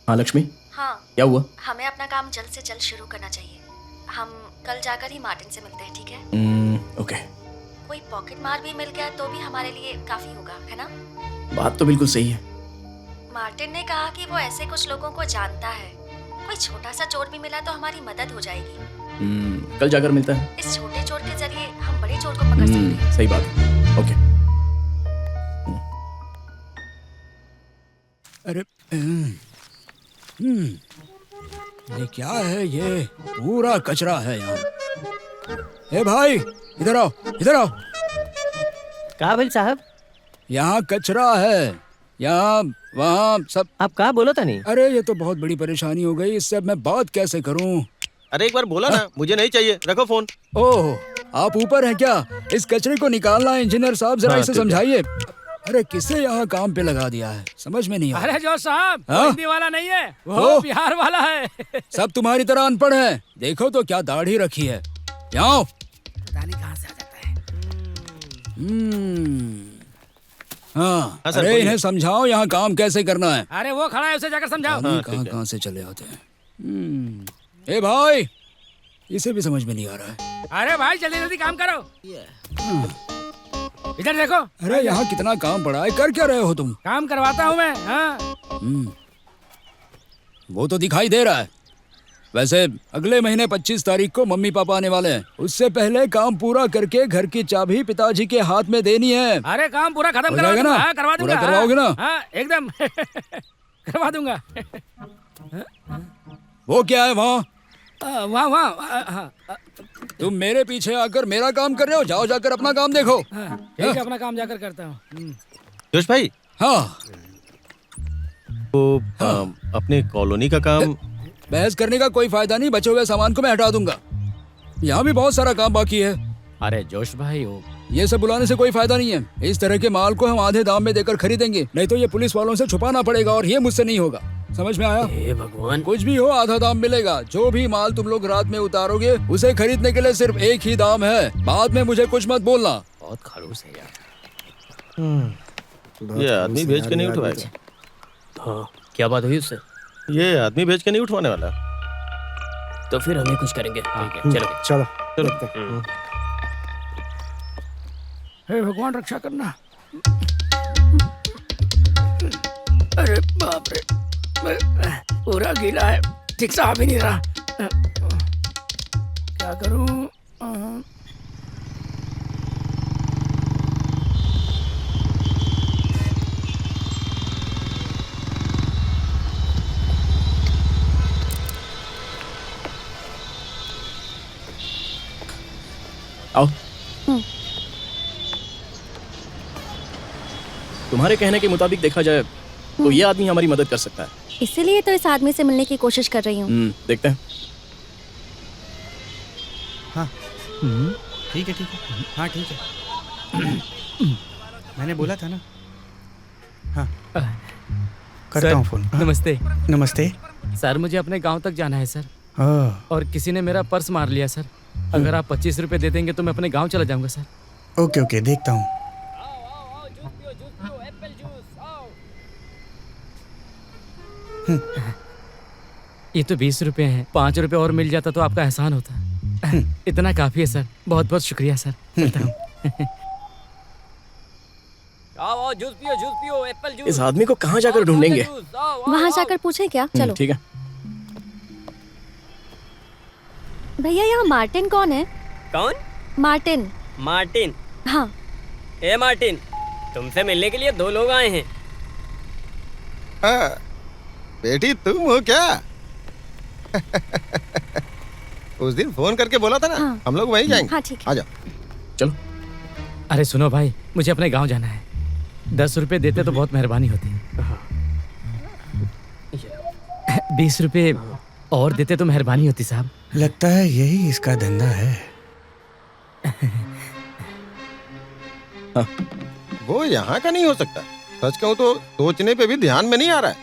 हाँ लक्ष्मी, हाँ, क्या हुआ? हमें अपना काम जल्द से जल्द शुरू करना चाहिए। हम कल जाकर ही मार्टिन से मिलते हैं, ठीक है? ओके। कोई पॉकेट मार भी मिल गया तो भी हमारे लिए काफी होगा, है ना? बात तो बिल्कुल सही है। मार्टिन ने कहा कि वो ऐसे कुछ लोगों को जानता है। कोई छोटा सा चोर भी मिला तो हमारी मदद हो जाएगी। कल जाकर मिलता है। इस छोटे चोर के जरिए हम बड़े चोर को पकड़ सकते हैं। सही बात है। ओके। अरे ये क्या है? ये पूरा कचरा है यहाँ। ए भाई, इधर आओ, इधर आओ। कहा भाई साहब? यहाँ कचरा है, यहाँ वहाँ सब। आप कहा बोलो था नहीं? अरे ये तो बहुत बड़ी परेशानी हो गई, इससे अब मैं बात कैसे करूँ? अरे एक बार बोला ना, मुझे नहीं चाहिए, रखो फोन। ओह, आप ऊपर हैं क्या? इस कचरे को निकालना है इंजीनियर साहब, जरा इसे समझाइए। अरे किसे यहाँ काम पे लगा दिया है, समझ में नहीं आ रहा। अरे जो साहब, हाँ? हिंदी वाला नहीं है, वो बिहार वाला है। सब तुम्हारी तरह अनपढ़ है। देखो तो क्या दाढ़ी रखी है। यहाँ पता नहीं कहाँ से आ जाता है। हाँ, अरे इन्हें समझाओ यहाँ काम कैसे करना है। अरे वो खड़ा है, उसे जाकर समझाओ। कहाँ से चले आते हैं। ए भाई, इसे भी समझ में नहीं आ रहा है। अरे भाई जल्दी जल्दी काम करो। इधर देखो। अरे यहाँ कितना काम पड़ा है, कर क्या रहे हो तुम? काम करवाता हूँ मैं। हाँ। वो तो दिखाई दे रहा है। वैसे अगले महीने 25 तारीख को मम्मी पापा आने वाले हैं। उससे पहले काम पूरा करके घर की चाबी पिताजी के हाथ में देनी है। अरे काम पूरा खत्म करवा दूंगा। हाँ, करवा दूंगा। पूरा करवाओगे ना? हाँ, एकदम करवा दूंगा। वो क्या है वहाँ? वहाँ तुम मेरे पीछे आकर मेरा काम कर रहे हो? जाओ जाकर अपना काम देखो। ठीक है, अपना काम जाकर करता हूँ। जोश भाई। हाँ। तो अपने कॉलोनी का काम। बहस करने का कोई फायदा नहीं, बचे हुए सामान को मैं हटा दूंगा। यहाँ भी बहुत सारा काम बाकी है। अरे जोश भाई, ये सब बुलाने से कोई फायदा नहीं है। इस तरह के माल को हम आधे दाम में देकर खरीदेंगे, नहीं तो ये पुलिस वालों से छुपाना पड़ेगा, और ये मुझसे नहीं होगा। समझ में आया? हे भगवान। कुछ भी हो, आधा दाम मिलेगा। जो भी माल तुम लोग रात में उतारोगे उसे खरीदने के लिए सिर्फ एक ही दाम है। बाद में मुझे कुछ मत बोलना। बहुत खड़ूस है यार। ये आदमी भेज के नहीं उठवाएगा। हाँ, क्या बात हुई उससे? ये आदमी भेज के नहीं उठवाने वाला। तो फिर हमें कुछ करेंगे। ठीक है, चलो चलो चलो। हे भगवान, रक्षा करना। अरे बाप रे, पूरा गीला है, ठीक से आ भी नहीं रहा। क्या करूं? आओ। तुम्हारे कहने के मुताबिक देखा जाए तो ये आदमी हमारी मदद कर सकता है। इसीलिए तो इस आदमी से मिलने की कोशिश कर रही हूँ। देखते हैं। हाँ ठीक है, ठीक है। हाँ ठीक है। मैंने बोला था ना। हाँ करता हूँ फोन। नमस्ते। नमस्ते सर, मुझे अपने गांव तक जाना है सर। और किसी ने मेरा पर्स मार लिया सर। अगर आप 25 रुपए दे देंगे तो मैं अपने गांव चला जाऊंगा सर। ओके ओके, देखता हूँ। ये तो 20 रुपए हैं। 5 रुपए और मिल जाता तो आपका एहसान होता। इतना काफी है सर, बहुत बहुत शुक्रिया सर। आओ जूस पियो एप्पल जूस। इस आदमी को कहाँ जाकर ढूंढेंगे? वहाँ जाकर पूछे क्या? चलो। ठीक है। भैया यहाँ मार्टिन कौन है? कौन? मार्टिन। मार्टिन? हाँ। ए मार्टिन, तुमसे मिलने के लिए 2 लोग आए हैं। बेटी तुम हो क्या? उस दिन फोन करके बोला था ना। हाँ। हम लोग वहीं जाएंगे। हाँ ठीक है। आ जाओ। चलो। अरे सुनो भाई, मुझे अपने गांव जाना है। 10 रुपए देते तो बहुत मेहरबानी होती। 20 रुपए और देते तो मेहरबानी होती साहब। लगता है यही इसका धंधा है। हाँ। वो यहाँ का नहीं हो सकता। सच कहूँ तो सोचने पे भी ध्यान में नहीं आ रहा है।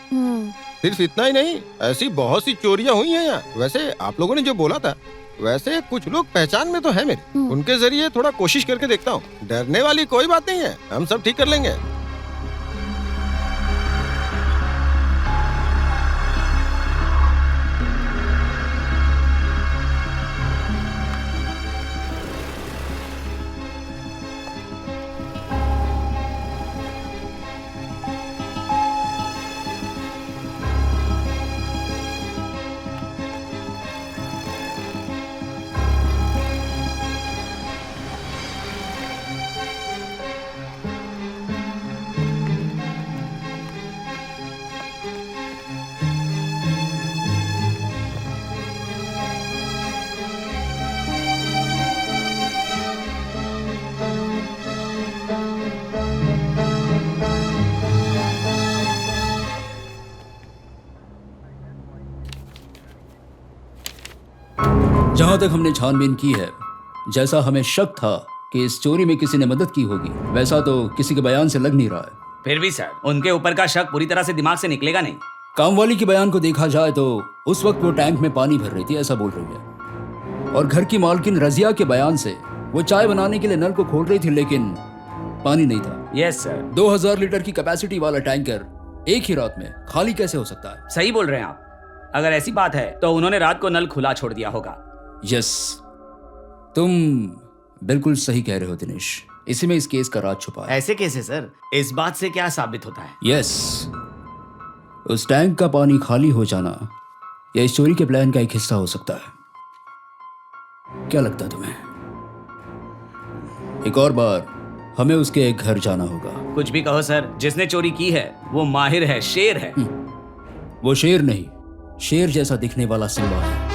सिर्फ इतना ही नहीं, ऐसी बहुत सी चोरियां हुई हैं यहाँ। वैसे आप लोगों ने जो बोला था, वैसे कुछ लोग पहचान में तो है मेरे। उनके जरिए थोड़ा कोशिश करके देखता हूँ। डरने वाली कोई बात नहीं है, हम सब ठीक कर लेंगे। जहां तक हमने छानबीन की है, जैसा हमें शक था कि इस चोरी में किसी ने मदद की होगी, वैसा तो किसी के बयान से लग नहीं रहा है। फिर भी सर, उनके ऊपर का शक पूरी तरह से दिमाग से निकलेगा नहीं। कामवाली के बयान को देखा जाए तो उस वक्त वो टैंक में पानी भर रही थी, ऐसा बोल रही है। और घर की मालकिन रजिया के बयान से वो चाय बनाने के लिए नल को खोल रही थी, लेकिन पानी नहीं था। Yes sir. 2000 लीटर की कैपेसिटी वाला टैंकर एक ही रात में खाली कैसे हो सकता है? सही बोल रहे हैं आप। अगर ऐसी बात है तो उन्होंने रात को नल खुला छोड़ दिया होगा। यस, तुम बिल्कुल सही कह रहे हो दिनेश। इसी में इस केस का राज छुपा है। ऐसे कैसे सर? इस बात से क्या साबित होता है? यस, उस टैंक का पानी खाली हो जाना या इस चोरी के प्लान का एक हिस्सा हो सकता है। क्या लगता है तुम्हें? एक और बार हमें उसके एक घर जाना होगा। कुछ भी कहो सर, जिसने चोरी की है वो माहिर है, शेर है। वो शेर नहीं, शेर जैसा दिखने वाला सिम्बा है।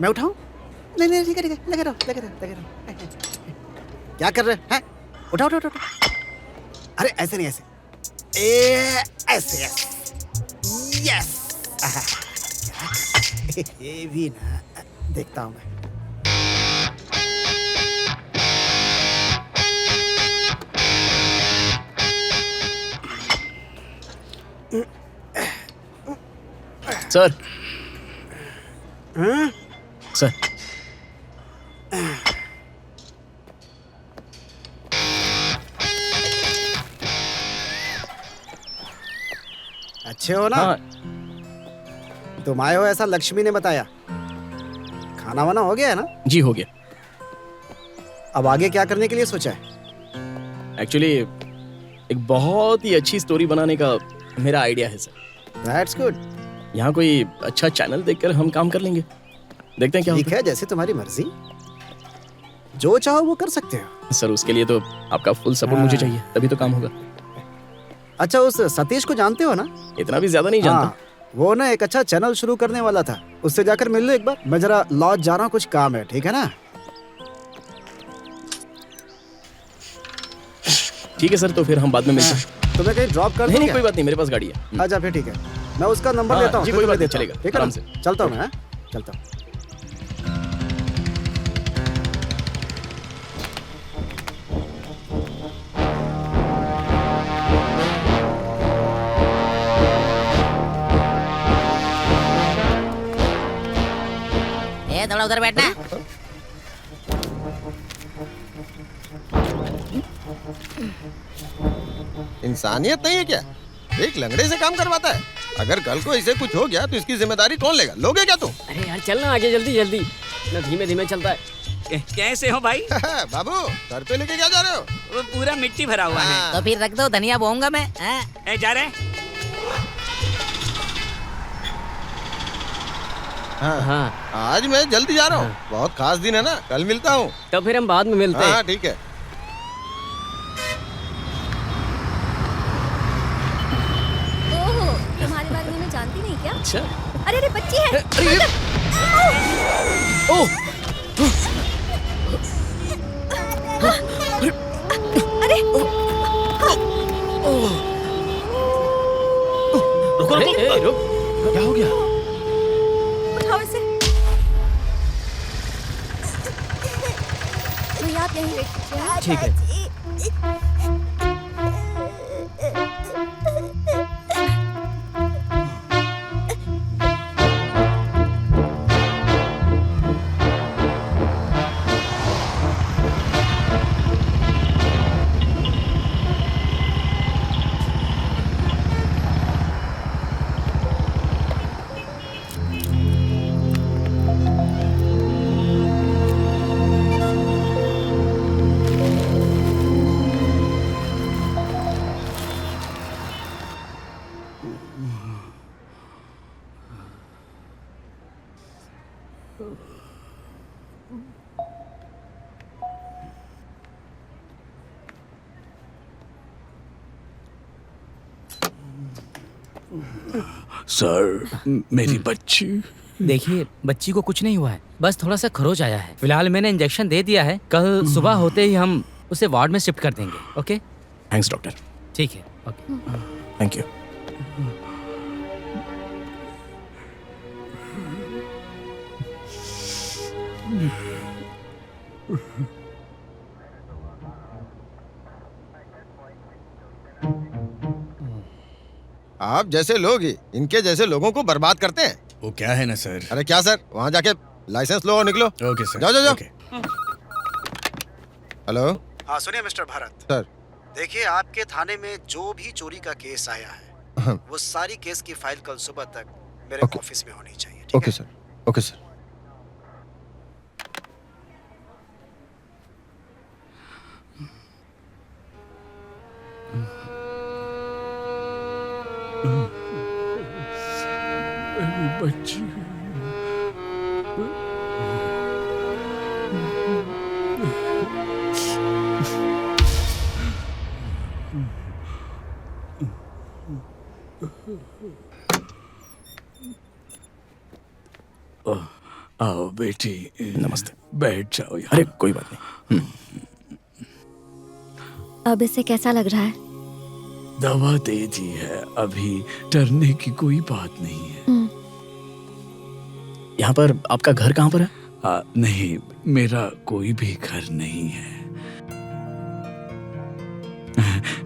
मैं उठाऊं? नहीं ठीक है लगे रहो। क्या कर रहे हैं? उठाओ। अरे ऐसे नहीं, ऐसे यस। ये भी ना देखता हूं मैं। सर। सर, अच्छे हो ना? हाँ। तुम आए हो ऐसा लक्ष्मी ने बताया। खाना वाना हो गया है ना? जी हो गया। अब आगे क्या करने के लिए सोचा है? एक्चुअली एक बहुत ही अच्छी स्टोरी बनाने का मेरा आइडिया है सर। That's good. यहाँ कोई अच्छा चैनल देखकर हम काम कर लेंगे। देखते हैं क्या ठीक है, जैसे तुम्हारी मर्जी। जो चाहो वो कर सकते हो। सर उसके लिए तो आपका फुल सपोर्ट मुझे चाहिए, तभी तो काम होगा। अच्छा, उस सतीश को जानते हो ना? इतना भी ज्यादा नहीं जानता। वो ना एक अच्छा चैनल शुरू करने वाला था। उससे जाकर मिल लो एक बार। मैं जरा लॉज जा रहा हूँ, कुछ काम है। ठीक है ना? ठीक है सर, तो फिर हम बाद में मिलते हैं। तुम्हें कहीं ड्रॉप कर दूं नहीं क्या? कोई बात नहीं, मेरे पास गाड़ी है। अच्छा फिर ठीक है, मैं उसका नंबर हाँ, लेता हूँ। जी, फिर कोई तुम्हें बात नहीं, देता हूँ, चलेगा, ठीक है आराम ना? से। चलता हूँ मैं, चलता हूँ। थोड़ा उधर बैठना। इंसानियत नहीं है क्या? एक लंगड़े से काम करवाता है। अगर कल को इसे कुछ हो गया तो इसकी जिम्मेदारी कौन लेगा? लोगे क्या तुम? अरे यार चल ना आगे, जल्दी जल्दी। ना धीमे धीमे चलता है। कैसे हो भाई? बाबू सर पे लेके क्या जा रहे हो? वो पूरा मिट्टी भरा हुआ है। तो फिर रख दो, धनिया बोऊंगा मैं। ए, जा रहे? हाँ। आज मैं जल्दी जा रहा हूँ। बहुत खास दिन है ना, कल मिलता हूँ। तो फिर हम बाद में मिलते हैं। हाँ ठीक है। ओहो, तुम्हारे बारे में मैं जानती नहीं क्या? अच्छा। अरे अरे बच्ची है। अरे रुको रुको, क्या हो गया? उठाओ इसे। भैया आप यहीं बैठ लीजिए। ठीक है। सर, मेरी बच्ची। देखिए बच्ची को कुछ नहीं हुआ है, बस थोड़ा सा खरोच आया है। फिलहाल मैंने इंजेक्शन दे दिया है, कल सुबह होते ही हम उसे वार्ड में शिफ्ट कर देंगे। Okay thanks doctor. ठीक है, ओके थैंक यू। आप जैसे लोग ही इनके जैसे लोगों को बर्बाद करते हैं। वो क्या है ना सर। अरे क्या सर, वहाँ जाके लाइसेंस लो और निकलो। Okay sir. जाओ जाओ जाओ। हेलो। हाँ सुनिए मिस्टर भारत। सर। देखिए आपके थाने में जो भी चोरी का केस आया है वो सारी केस की फाइल कल सुबह तक मेरे ऑफिस में होनी चाहिए। Okay sir, okay sir. मेरी बच्ची। आओ बेटी। नमस्ते। बैठ जाओ यार। अरे कोई बात नहीं। अब इसे कैसा लग रहा है? दवा दे दी है, अभी डरने की कोई बात नहीं है। यहाँ पर आपका घर कहाँ पर है? नहीं, मेरा कोई भी घर नहीं है।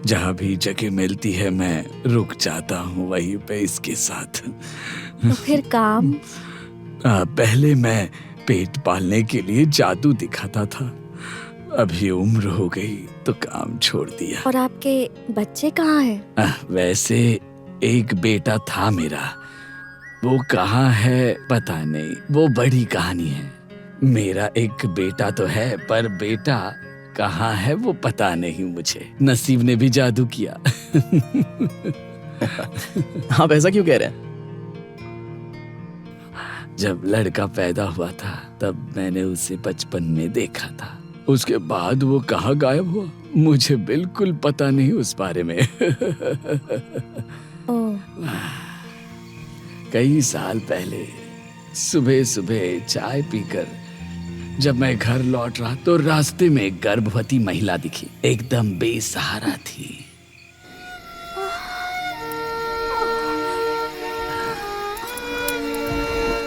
जहाँ भी जगह मिलती है मैं रुक जाता हूँ वहीं पे इसके साथ। तो फिर काम? पहले मैं पेट पालने के लिए जादू दिखाता था, अभी उम्र हो गई तो काम छोड़ दिया। और आपके बच्चे कहाँ हैं? वैसे एक बेटा था मेरा, वो कहाँ है पता नहीं, वो बड़ी कहानी है। मेरा एक बेटा तो है, पर बेटा कहाँ है वो पता नहीं मुझे। नसीब ने भी जादू किया। आप ऐसा क्यों कह रहे हैं? जब लड़का पैदा हुआ था तब मैंने उसे बचपन में देखा था, उसके बाद वो कहाँ गायब हुआ मुझे बिल्कुल पता नहीं उस बारे में। कई साल पहले सुबह सुबह चाय पीकर जब मैं घर लौट रहा तो रास्ते में एक गर्भवती महिला दिखी, एकदम बेसहारा थी।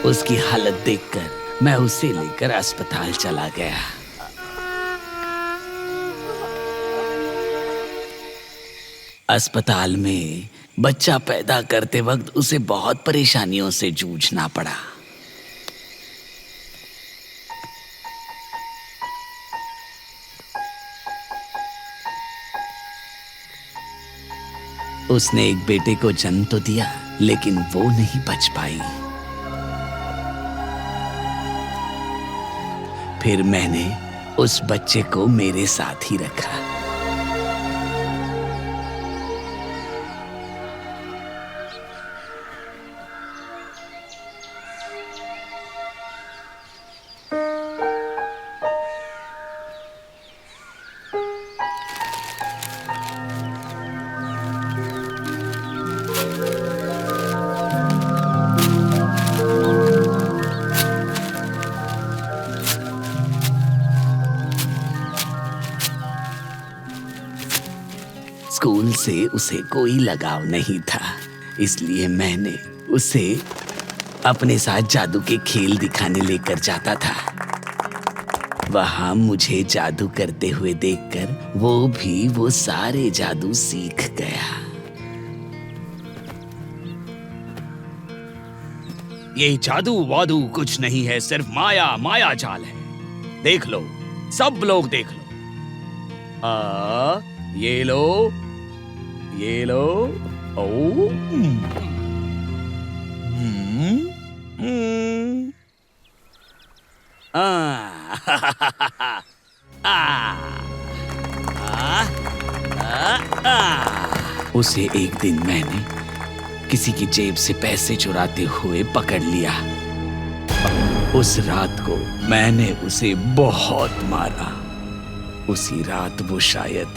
उसकी हालत देखकर मैं उसे लेकर अस्पताल चला गया। अस्पताल में बच्चा पैदा करते वक्त उसे बहुत परेशानियों से जूझना पड़ा। उसने एक बेटे को जन्म तो दिया, लेकिन वो नहीं बच पाई। फिर मैंने उस बच्चे को मेरे साथ ही रखा। स्कूल से उसे कोई लगाव नहीं था, इसलिए मैंने उसे अपने साथ जादू के खेल दिखाने लेकर जाता था। वहां मुझे जादू करते हुए देखकर वो सारे जादू सीख गया। ये जादू वादू कुछ नहीं है, सिर्फ माया जाल है। देख लो, सब लोग देख लो। ये लो। ओ उसे एक दिन मैंने किसी की जेब से पैसे चुराते हुए पकड़ लिया। उस रात को मैंने उसे बहुत मारा। उसी रात वो शायद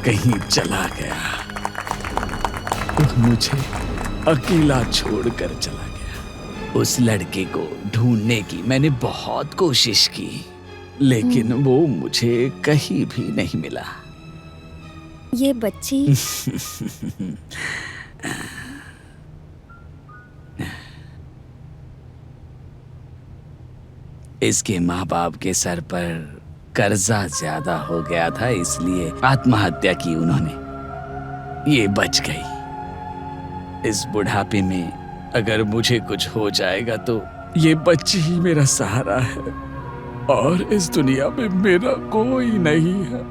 कहीं चला गया और मुझे अकेला छोड़कर चला गया। उस लड़के को ढूंढने की मैंने बहुत कोशिश की, लेकिन वो मुझे कहीं भी नहीं मिला। ये बच्ची इसके माँ बाप के सर पर कर्जा ज्यादा हो गया था, इसलिए आत्महत्या की उन्होंने। ये बच गई। इस बुढ़ापे में अगर मुझे कुछ हो जाएगा तो ये बच्ची ही मेरा सहारा है, और इस दुनिया में मेरा कोई नहीं है।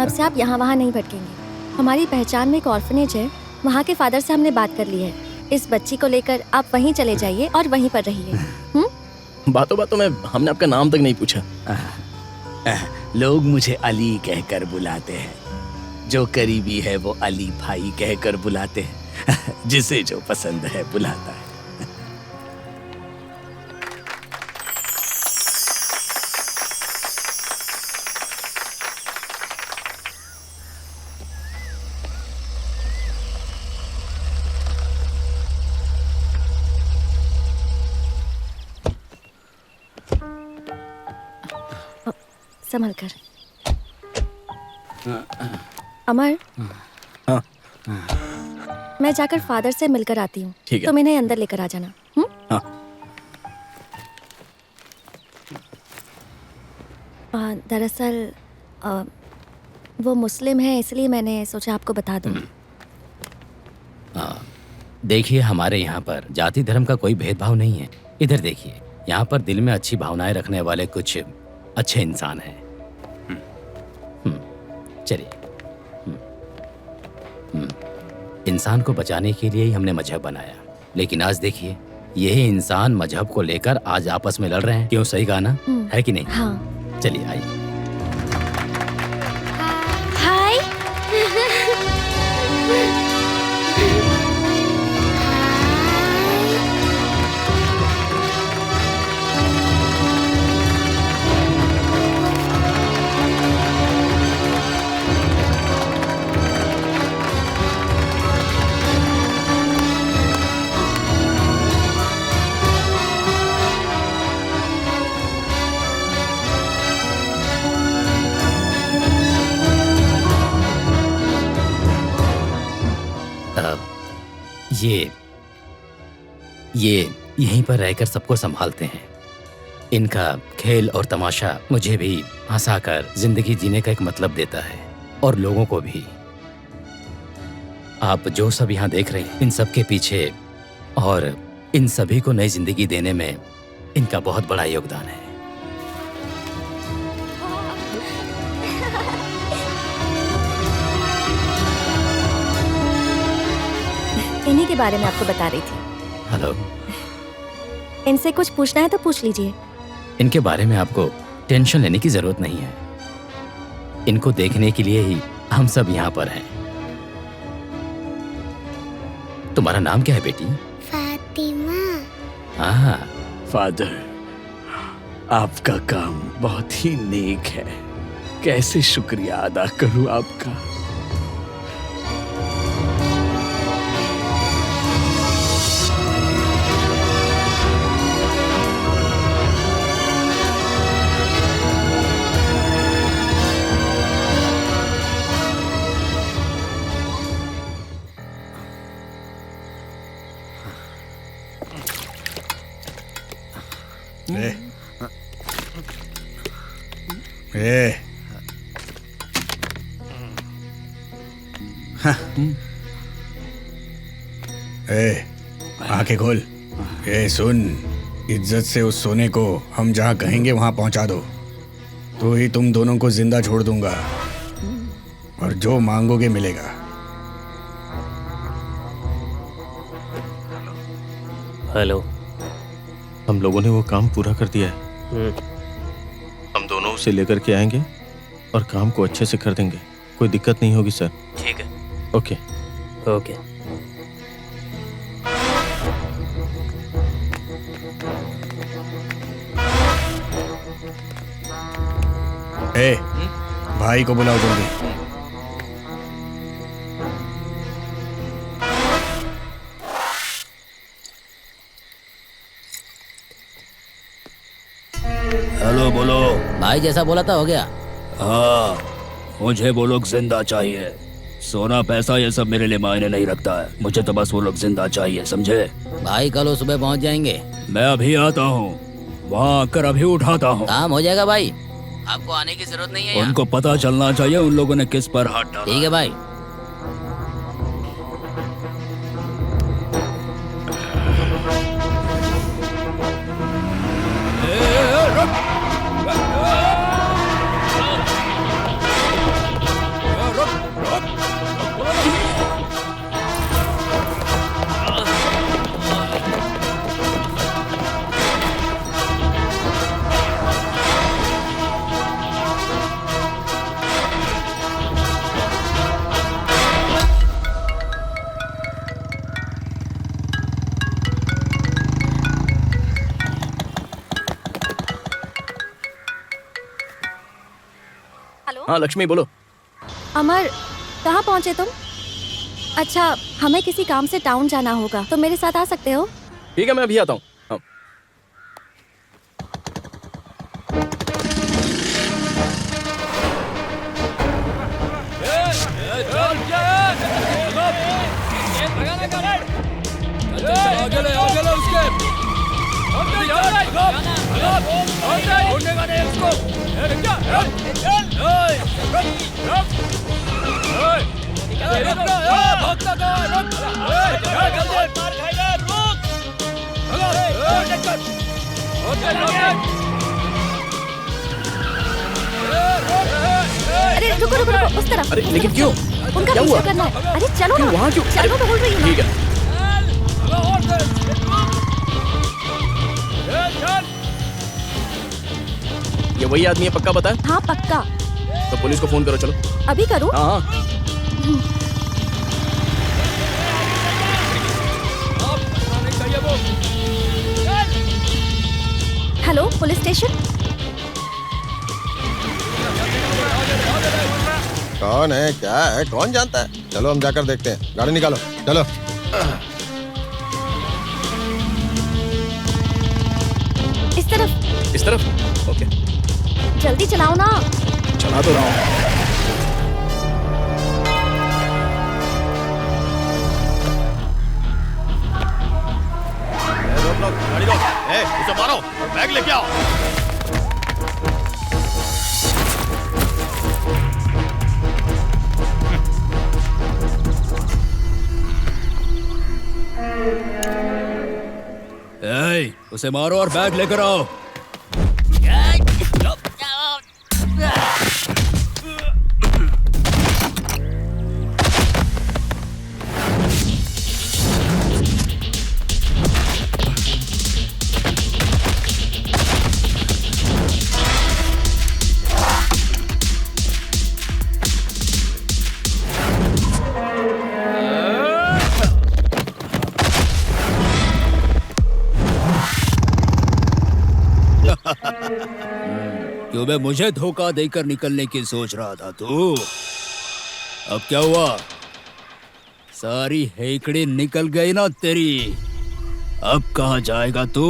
अब से आप यहाँ वहाँ नहीं भटकेंगे। हमारी पहचान में एक ऑर्फनेज है, वहाँ के फादर से हमने बात कर ली है। इस बच्ची को लेकर आप वहीं चले जाइए और वहीं पर रहिए। बातों में हमने आपका नाम तक नहीं पूछा। लोग मुझे अली कहकर बुलाते हैं। जो करीबी है वो अली भाई कहकर बुलाते हैं। जिसे जो पसंद है बुलाता है। संभल कर। अमर, हाँ। मैं जाकर फादर से मिलकर आती हूँ। ठीक है। तुम इन्हें अंदर लेकर आ जाना। हाँ। दरअसल वो मुस्लिम है, इसलिए मैंने सोचा आपको बता दूँ। देखिए, हमारे यहाँ पर जाति धर्म का कोई भेदभाव नहीं है। इधर देखिए, यहाँ पर दिल में अच्छी भावनाएं रखने वाले कुछ अच्छे इंसान हैं। चलिए। इंसान को बचाने के लिए ही हमने मजहब बनाया, लेकिन आज देखिए, यही इंसान मजहब को लेकर आज आपस में लड़ रहे हैं। क्यों, सही कहा ना? है कि नहीं? हाँ। चलिए आइए। हाय। ये यहीं पर रहकर सबको संभालते हैं। इनका खेल और तमाशा मुझे भी हंसाकर जिंदगी जीने का एक मतलब देता है, और लोगों को भी। आप जो सब यहाँ देख रहे हैं, इन सब के पीछे और इन सभी को नई जिंदगी देने में इनका बहुत बड़ा योगदान है। इन्हीं के बारे में आपको बता रही थी। हेलो। इनसे कुछ पूछना है तो पूछ लीजिए। इनके बारे में आपको टेंशन लेने की जरूरत नहीं है। इनको देखने के लिए ही हम सब यहाँ पर हैं। तुम्हारा नाम क्या है बेटी? फातिमा। हाँ। फादर, आपका काम बहुत ही नेक है। कैसे शुक्रिया अदा करूं आपका। आंखें खोल। सुन, इज्जत से उस सोने को हम जहाँ कहेंगे वहां पहुंचा दो, तो ही तुम दोनों को जिंदा छोड़ दूंगा, और जो मांगोगे मिलेगा। हेलो। हम लोगों ने वो काम पूरा कर दिया है। हम दोनों उसे लेकर के आएंगे और काम को अच्छे से कर देंगे। कोई दिक्कत नहीं होगी सर। ठीक है। ओके। ओके। भाई को बुलाओ जल्दी। हेलो, बोलो। भाई जैसा बोला था हो गया। हाँ, मुझे वो लोग जिंदा चाहिए। सोना पैसा ये सब मेरे लिए मायने नहीं रखता है, मुझे तो बस वो लोग जिंदा चाहिए, समझे? भाई कल सुबह पहुंच जाएंगे। मैं अभी आता हूँ, वहाँ आकर अभी उठाता हूँ। काम हो जाएगा भाई, आपको आने की जरूरत नहीं है। उनको पता चलना चाहिए उन लोगों ने किस पर हाथ डाला। ठीक है भाई। हाँ लक्ष्मी बोलो। अमर, कहाँ पहुँचे तुम? अच्छा, हमें किसी काम से टाउन जाना होगा, तो मेरे साथ आ सकते हो? ठीक है, मैं अभी आता हूँ। हाँ। अरे रुको रुको रुको, उस तरफ। अरे लेकिन क्यों? उनका क्या पीछा हुआ? करना है। अरे चलो क्यों ना। वहाँ क्यों? चलो तो बोल रही हूँ ना। ठीक है। ये वही आदमी है, पक्का पता है? हाँ पक्का। तो पुलिस को फोन करो, चलो। अभी करूँ? हाँ। Hello, police station. कौन है, क्या है, कौन जानता है? चलो हम जाकर देखते हैं। गाड़ी निकालो, चलो। इस तरफ। इस तरफ? ओके। जल्दी चलाओ ना। चला तो रहा हूँ। जाओ। उसे मारो और बैग लेकर आओ। क्यों बे मुझे धोखा देकर निकलने की सोच रहा था तू? अब क्या हुआ? सारी हेकड़ी निकल गई ना तेरी। अब कहाँ जाएगा तू?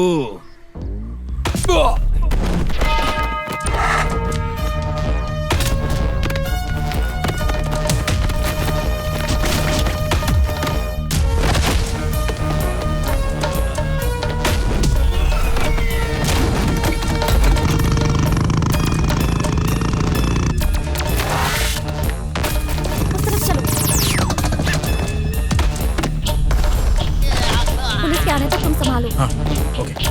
पुलिस के आने तक तुम संभालो। हाँ, ओके।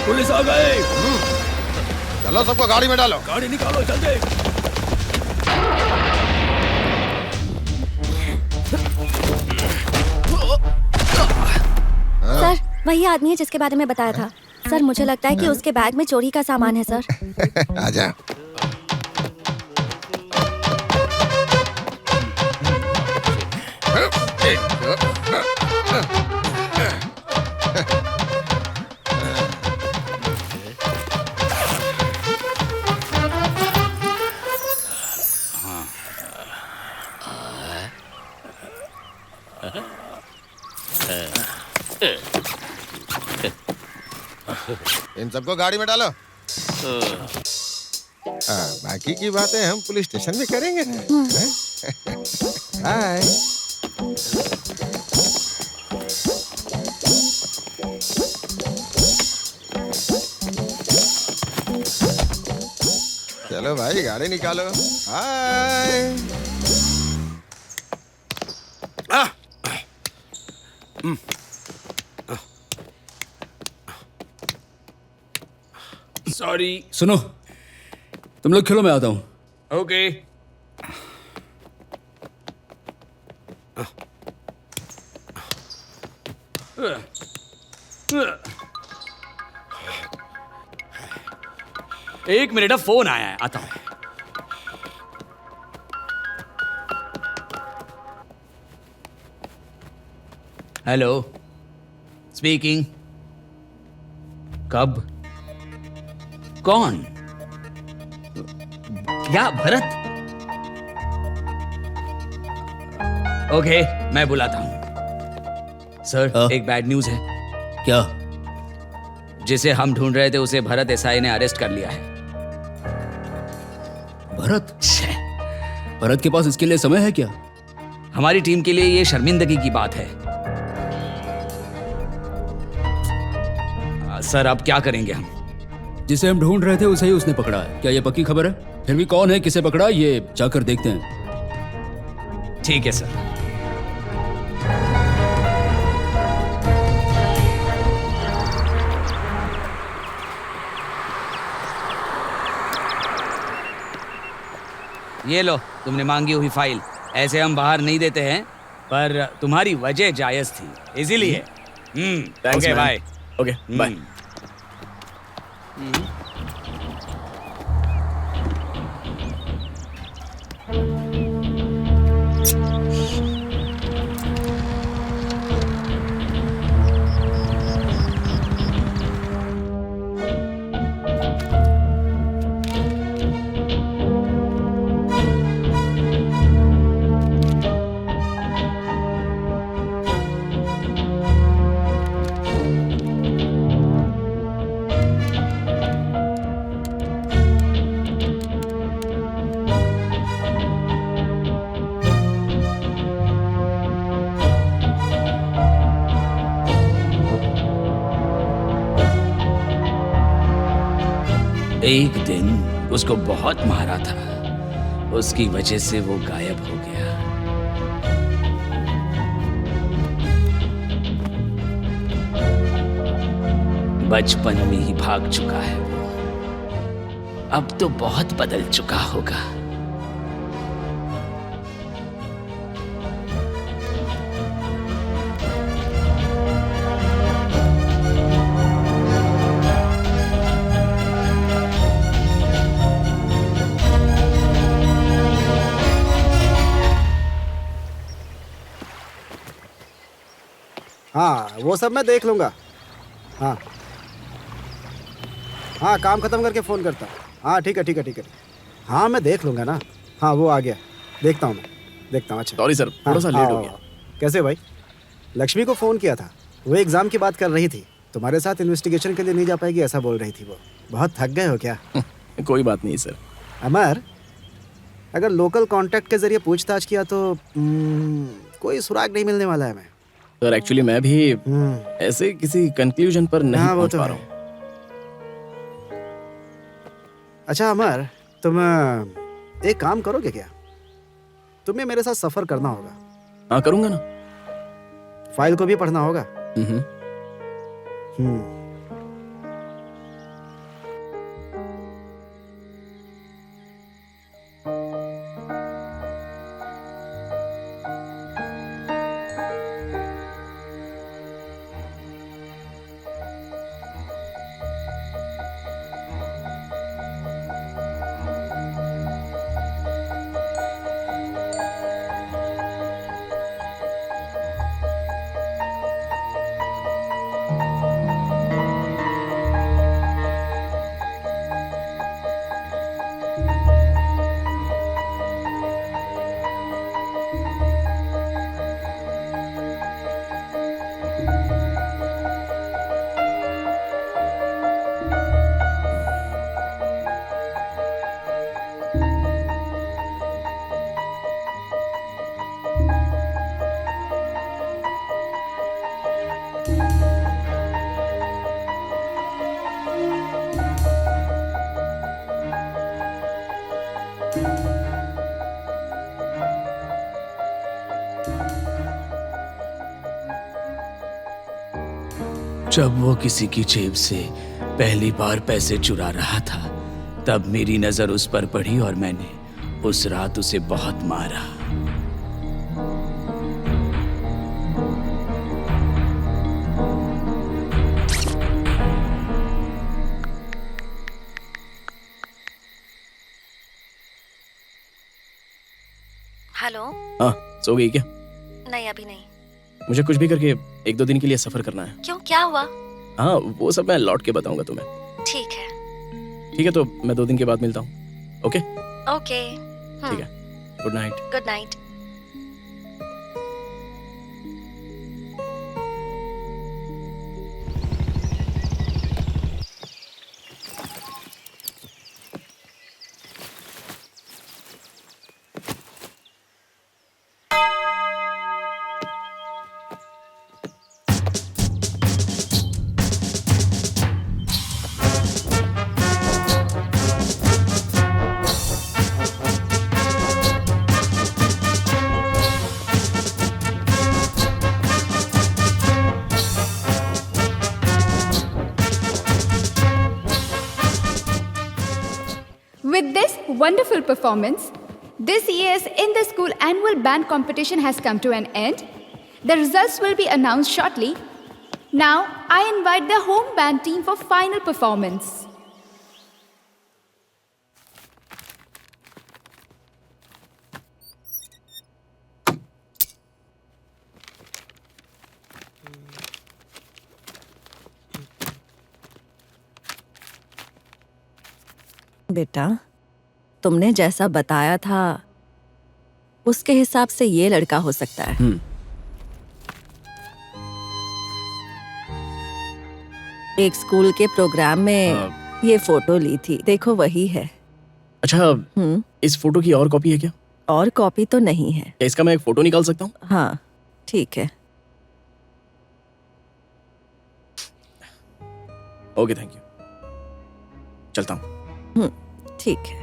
पुलिस आ गए। चलो सबको गाड़ी में डालो। गाड़ी निकालो जल्दी। सर वही आदमी है जिसके बारे में बताया था। सर मुझे लगता है कि उसके बैग में चोरी का सामान है सर। आजा। इन सबको गाड़ी में डालो। बाकी की बातें हम पुलिस स्टेशन में करेंगे ना। हाय। चलो भाई गाड़ी निकालो। हाय। सॉरी। सुनो, तुम लोग खेलो, मैं आता हूँ। ओके। एक मिनट, फोन आया है, आता हूँ। Hello, speaking. कब? कौन? क्या भरत? ओके, मैं बुलाता हूँ। सर, एक बैड न्यूज है। क्या? जिसे हम ढूंढ रहे थे उसे भरत एसआई ने अरेस्ट कर लिया है। भरत? भरत के पास इसके लिए समय है क्या? हमारी टीम के लिए ये शर्मिंदगी की बात है। सर, अब क्या करेंगे हम? जिसे हम ढूंढ रहे थे उसे ही उसने पकड़ा है। क्या ये पक्की खबर है? फिर भी कौन है, किसे पकड़ा, ये जाकर देखते हैं। ठीक है सर। ये लो, तुमने मांगी हुई फाइल। ऐसे हम बाहर नहीं देते हैं, पर तुम्हारी वजह जायज थी, इसीलिए। Okay bye. Okay bye. एक दिन उसको बहुत मारा था, उसकी वजह से वो गायब हो गया। बचपन में ही भाग चुका है वो, अब तो बहुत बदल चुका होगा। हाँ वो सब मैं देख लूंगा। हाँ हाँ, काम खत्म करके फ़ोन करता हूँ। हाँ ठीक है ठीक है ठीक है। हाँ मैं देख लूंगा ना। हाँ वो आ गया, देखता हूँ मैं, देखता हूँ। अच्छा सॉरी सर, थोड़ा सा लेट हो गया। कैसे भाई? लक्ष्मी को फ़ोन किया था, वो एग्ज़ाम की बात कर रही थी, तुम्हारे साथ इन्वेस्टिगेशन के लिए नहीं जा पाएगी ऐसा बोल रही थी वो। बहुत थक गए हो क्या? कोई बात नहीं सर। अमर, अगर लोकल कांटेक्ट के जरिए पूछताछ किया तो कोई सुराग नहीं मिलने वाला है। मैं सर एक्चुअली मैं भी ऐसे किसी कंक्लूजन पर नहीं पहुंच पा रहा हूँ। अच्छा अमर, तुम एक काम करोगे क्या? तुम्हें मेरे साथ सफर करना होगा। हाँ करूंगा ना। फाइल को भी पढ़ना होगा। जब वो किसी की जेब से पहली बार पैसे चुरा रहा था, तब मेरी नजर उस पर पड़ी और मैंने उस रात उसे बहुत मारा। हेलो। हाँ, सो गई क्या? नहीं अभी नहीं। मुझे कुछ भी करके 1-2 दिन के लिए सफर करना है। क्यों, क्या हुआ? हाँ वो सब मैं लौट के बताऊंगा तुम्हें। ठीक है। ठीक है, तो मैं 2 दिन के बाद मिलता हूँ। Okay okay. ठीक है, good night. Good night. With this wonderful performance, this year's In the School annual band competition has come to an end. The results will be announced shortly. Now, I invite the home band team for final performance. बेटा, तुमने जैसा बताया था उसके हिसाब से ये लड़का हो सकता है। एक स्कूल के प्रोग्राम में ये फोटो ली थी, देखो वही है। अच्छा, इस फोटो की और कॉपी है क्या? और कॉपी तो नहीं है। क्या इसका मैं एक फोटो निकाल सकता हूँ? हाँ ठीक है। Okay, thank you. चलता हूँ। ठीक है।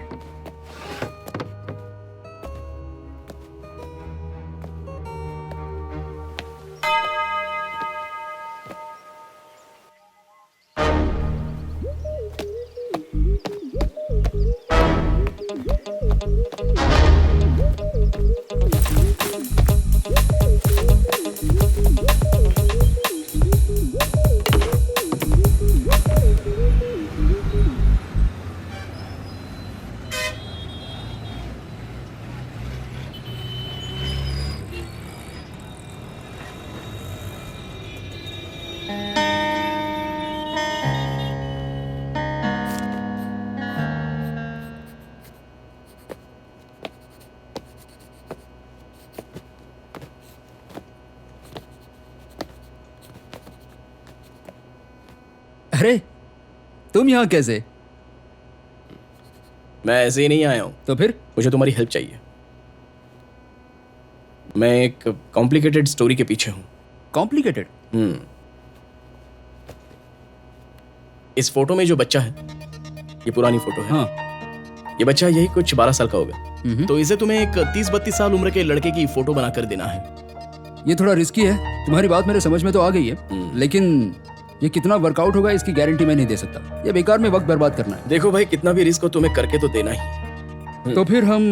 अरे तुम यहाँ कैसे? मैं ऐसे ही नहीं आया हूँ। तो फिर? मुझे तुम्हारी हेल्प चाहिए। मैं एक कॉम्प्लिकेटेड स्टोरी के पीछे हूँ। कॉम्प्लिकेटेड? इस फोटो में जो बच्चा है, ये पुरानी फोटो है। हाँ। ये बच्चा यही कुछ 12 साल का होगा। तो इसे तुम्हें एक 30-32 साल उम्र के लड़के की फोटो बनाकर देना है। ये थोड़ा रिस्की है। तुम्हारी बात मेरे समझ में तो आ गई है, लेकिन ये कितना वर्कआउट होगा इसकी गारंटी मैं नहीं दे सकता। ये बेकार में वक्त बर्बाद करना है। देखो भाई, कितना भी रिस्क हो तुम्हें करके तो देना ही। तो फिर हम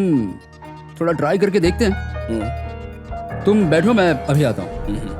थोड़ा ट्राई करके देखते हैं। तुम बैठो, मैं अभी आता हूँ।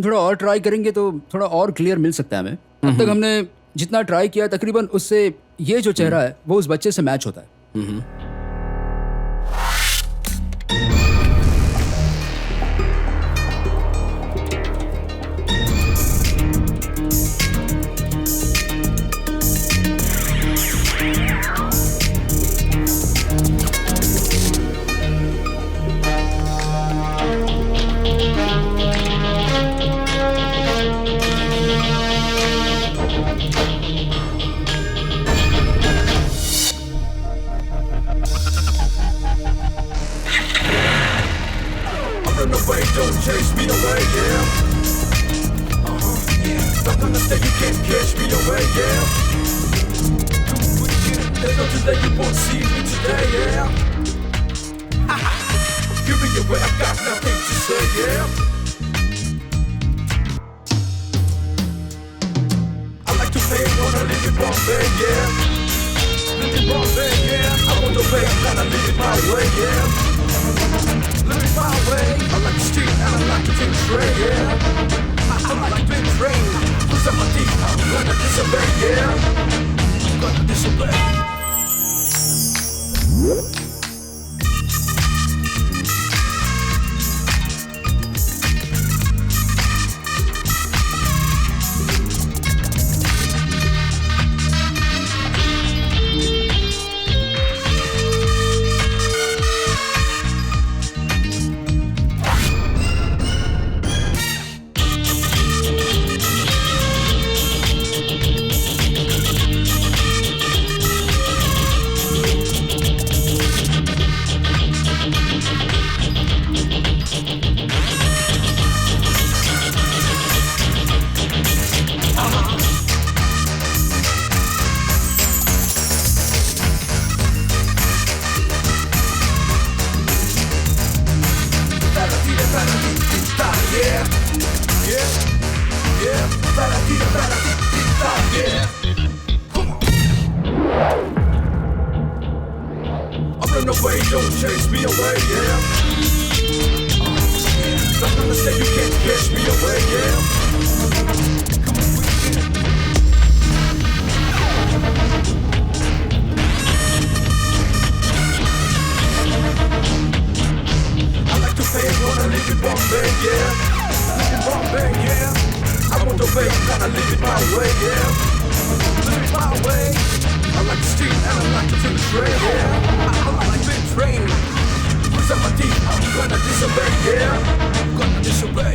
थोड़ा और ट्राई करेंगे तो थोड़ा और क्लियर मिल सकता है हमें। अब तक हमने जितना ट्राई किया तकरीबन उससे ये जो चेहरा है वो उस बच्चे से मैच होता है। Don't chase me away, yeah. Yeah. Stuck on the stage, you can't catch me away, yeah. There's nothing that you won't see me today, yeah. Give me away, I got nothing to say, yeah. I like to say I wanna live in Bombay, yeah. Live in Bombay, yeah. I want the way, I'm gonna live it my way, yeah. Living my way, I like the street and I like to think straight, yeah. I like being trained, cause I'm a thief, I'm gonna disobey, yeah. I'm gonna disobey. Run away, don't chase me away, yeah. Don't understand, you can't catch me away, yeah. I like to pay, wanna live in Bombay, yeah. Live in Bombay, yeah. I want to pay, gotta live it my way, yeah. Live it my way. I like to steal and I like to take train, yeah. I like to be trained. With my teeth, I'm gonna disobey, yeah. I'm gonna disobey.